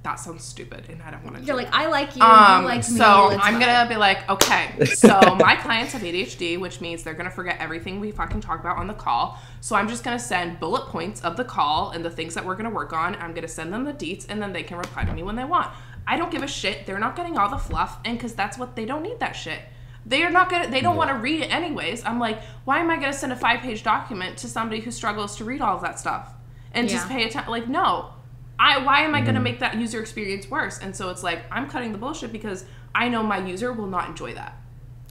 that sounds stupid and I don't want to do it. You're like, I like you, you like me. So I'm going to be like, okay, so my clients have ADHD, which means they're going to forget everything we fucking talk about on the call. So I'm just going to send bullet points of the call and the things that we're going to work on. I'm going to send them the deets, and then they can reply to me when they want. I don't give a shit. They're not getting all the fluff, and because that's what they don't need, that shit. They don't want to read it anyways. I'm like, why am I going to send a 5-page document to somebody who struggles to read all of that stuff and just pay attention? Like, no. Why am I going to make that user experience worse? And so it's like, I'm cutting the bullshit because I know my user will not enjoy that.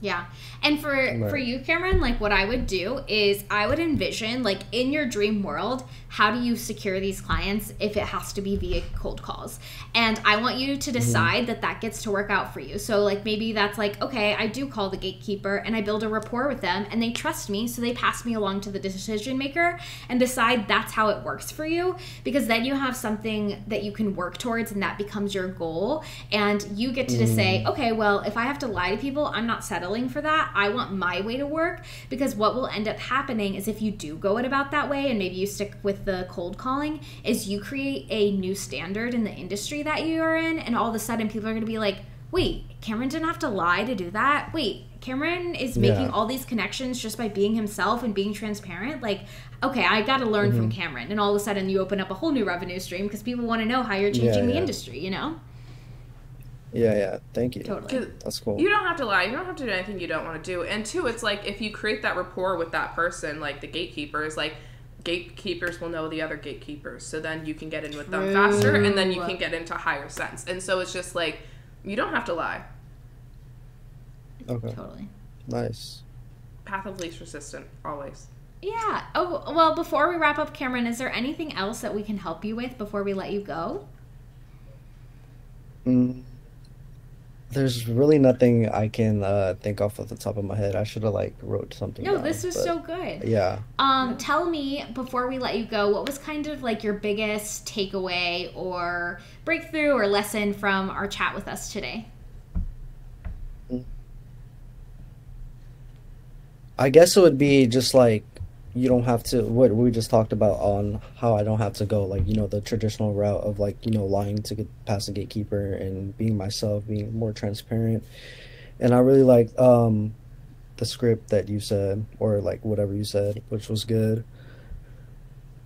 Yeah. And for you, Kameron, like what I would do is I would envision, like in your dream world, how do you secure these clients if it has to be via cold calls? And I want you to decide that gets to work out for you. So like maybe that's like, okay, I do call the gatekeeper and I build a rapport with them and they trust me, so they pass me along to the decision maker, and decide that's how it works for you, because then you have something that you can work towards and that becomes your goal, and you get to just say, okay, well, if I have to lie to people, I'm not settling for that. I want my way to work, because what will end up happening is if you do go it about that way and maybe you stick with the cold calling, is you create a new standard in the industry that you are in, and all of a sudden people are going to be like, wait, Kameron didn't have to lie to do that? Wait, Kameron is making all these connections just by being himself and being transparent? Like, okay, I got to learn from Kameron. And all of a sudden you open up a whole new revenue stream because people want to know how you're changing the industry, you know? Yeah, thank you. Totally. That's cool. You don't have to lie. You don't have to do anything you don't want to do. And two, it's like if you create that rapport with that person, like the gatekeepers, like gatekeepers will know the other gatekeepers. So then you can get in with them faster, and then you can get into higher sense. And so it's just like, you don't have to lie. Okay. Totally. Nice. Path of least resistance, always. Yeah. Oh, well, before we wrap up, Kameron, is there anything else that we can help you with before we let you go? There's really nothing I can think off the top of my head. I should have wrote something No, down, this was so good. Yeah. Tell me, before we let you go, what was kind of your biggest takeaway or breakthrough or lesson from our chat with us today? I guess it would be just you don't have to, what we just talked about on how I don't have to go the traditional route of lying to get past the gatekeeper and being myself, being more transparent. And I really liked the script that you said, or whatever you said, which was good.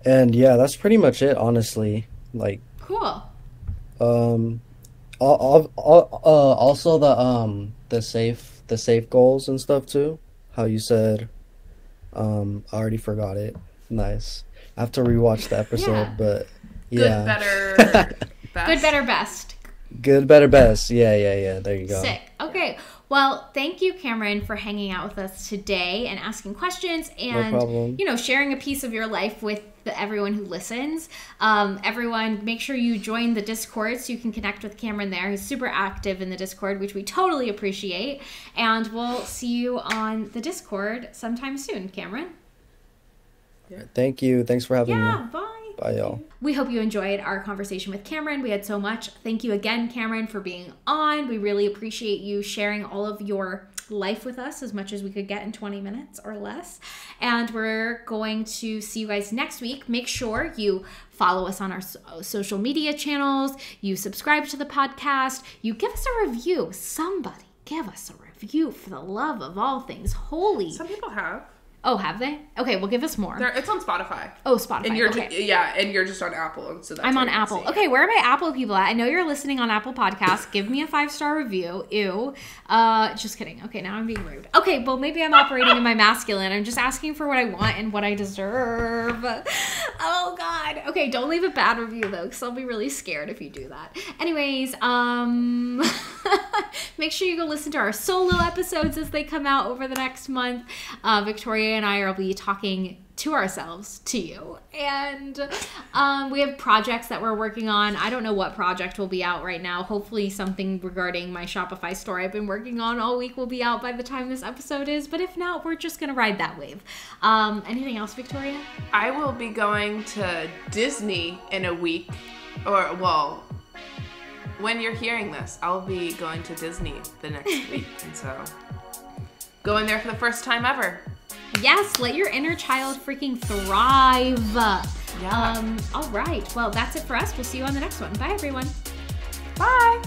And yeah, that's pretty much it, honestly. Cool. Also the safe goals and stuff too. How you said, I already forgot it. Nice. I have to rewatch the episode, but yeah. Good, better, best. Good, better, best. Good, better, best. Yeah. There you go. Sick. Okay. Well, thank you, Kameron, for hanging out with us today and asking questions and, No problem. Sharing a piece of your life with everyone who listens. Everyone, make sure you join the Discord so you can connect with Kameron there. He's super active in the Discord, which we totally appreciate. And we'll see you on the Discord sometime soon, Kameron. Yeah. Thank you. Thanks for having me. Yeah, bye. Bye, y'all. We hope you enjoyed our conversation with Kameron. We had so much. Thank you again, Kameron, for being on. We really appreciate you sharing all of your life with us as much as we could get in 20 minutes or less. And we're going to see you guys next week. Make sure you follow us on our social media channels. You subscribe to the podcast. You give us a review. Somebody give us a review for the love of all things holy. Some people have. Oh, have they? Okay, well, give us more. It's on Spotify. Oh, Spotify. And you're okay. and you're just on Apple, and so that's I'm on Apple. Okay, where are my Apple people at? I know you're listening on Apple Podcasts. Give me a 5-star review. Ew. Just kidding. Okay, now I'm being rude. Okay, well, maybe I'm operating in my masculine. I'm just asking for what I want and what I deserve. Oh, God. Okay, don't leave a bad review, though, because I'll be really scared if you do that. Anyways, make sure you go listen to our solo episodes as they come out over the next month. Victoria and I will be talking to ourselves, to you. And we have projects that we're working on. I don't know what project will be out right now. Hopefully something regarding my Shopify store I've been working on all week will be out by the time this episode is. But if not, we're just going to ride that wave. Anything else, Victoria? I will be going to Disney in a week. Or, well, when you're hearing this, I'll be going to Disney the next week. And so, going there for the first time ever. Yes, let your inner child freaking thrive. Yeah. All right. Well, that's it for us. We'll see you on the next one. Bye, everyone. Bye.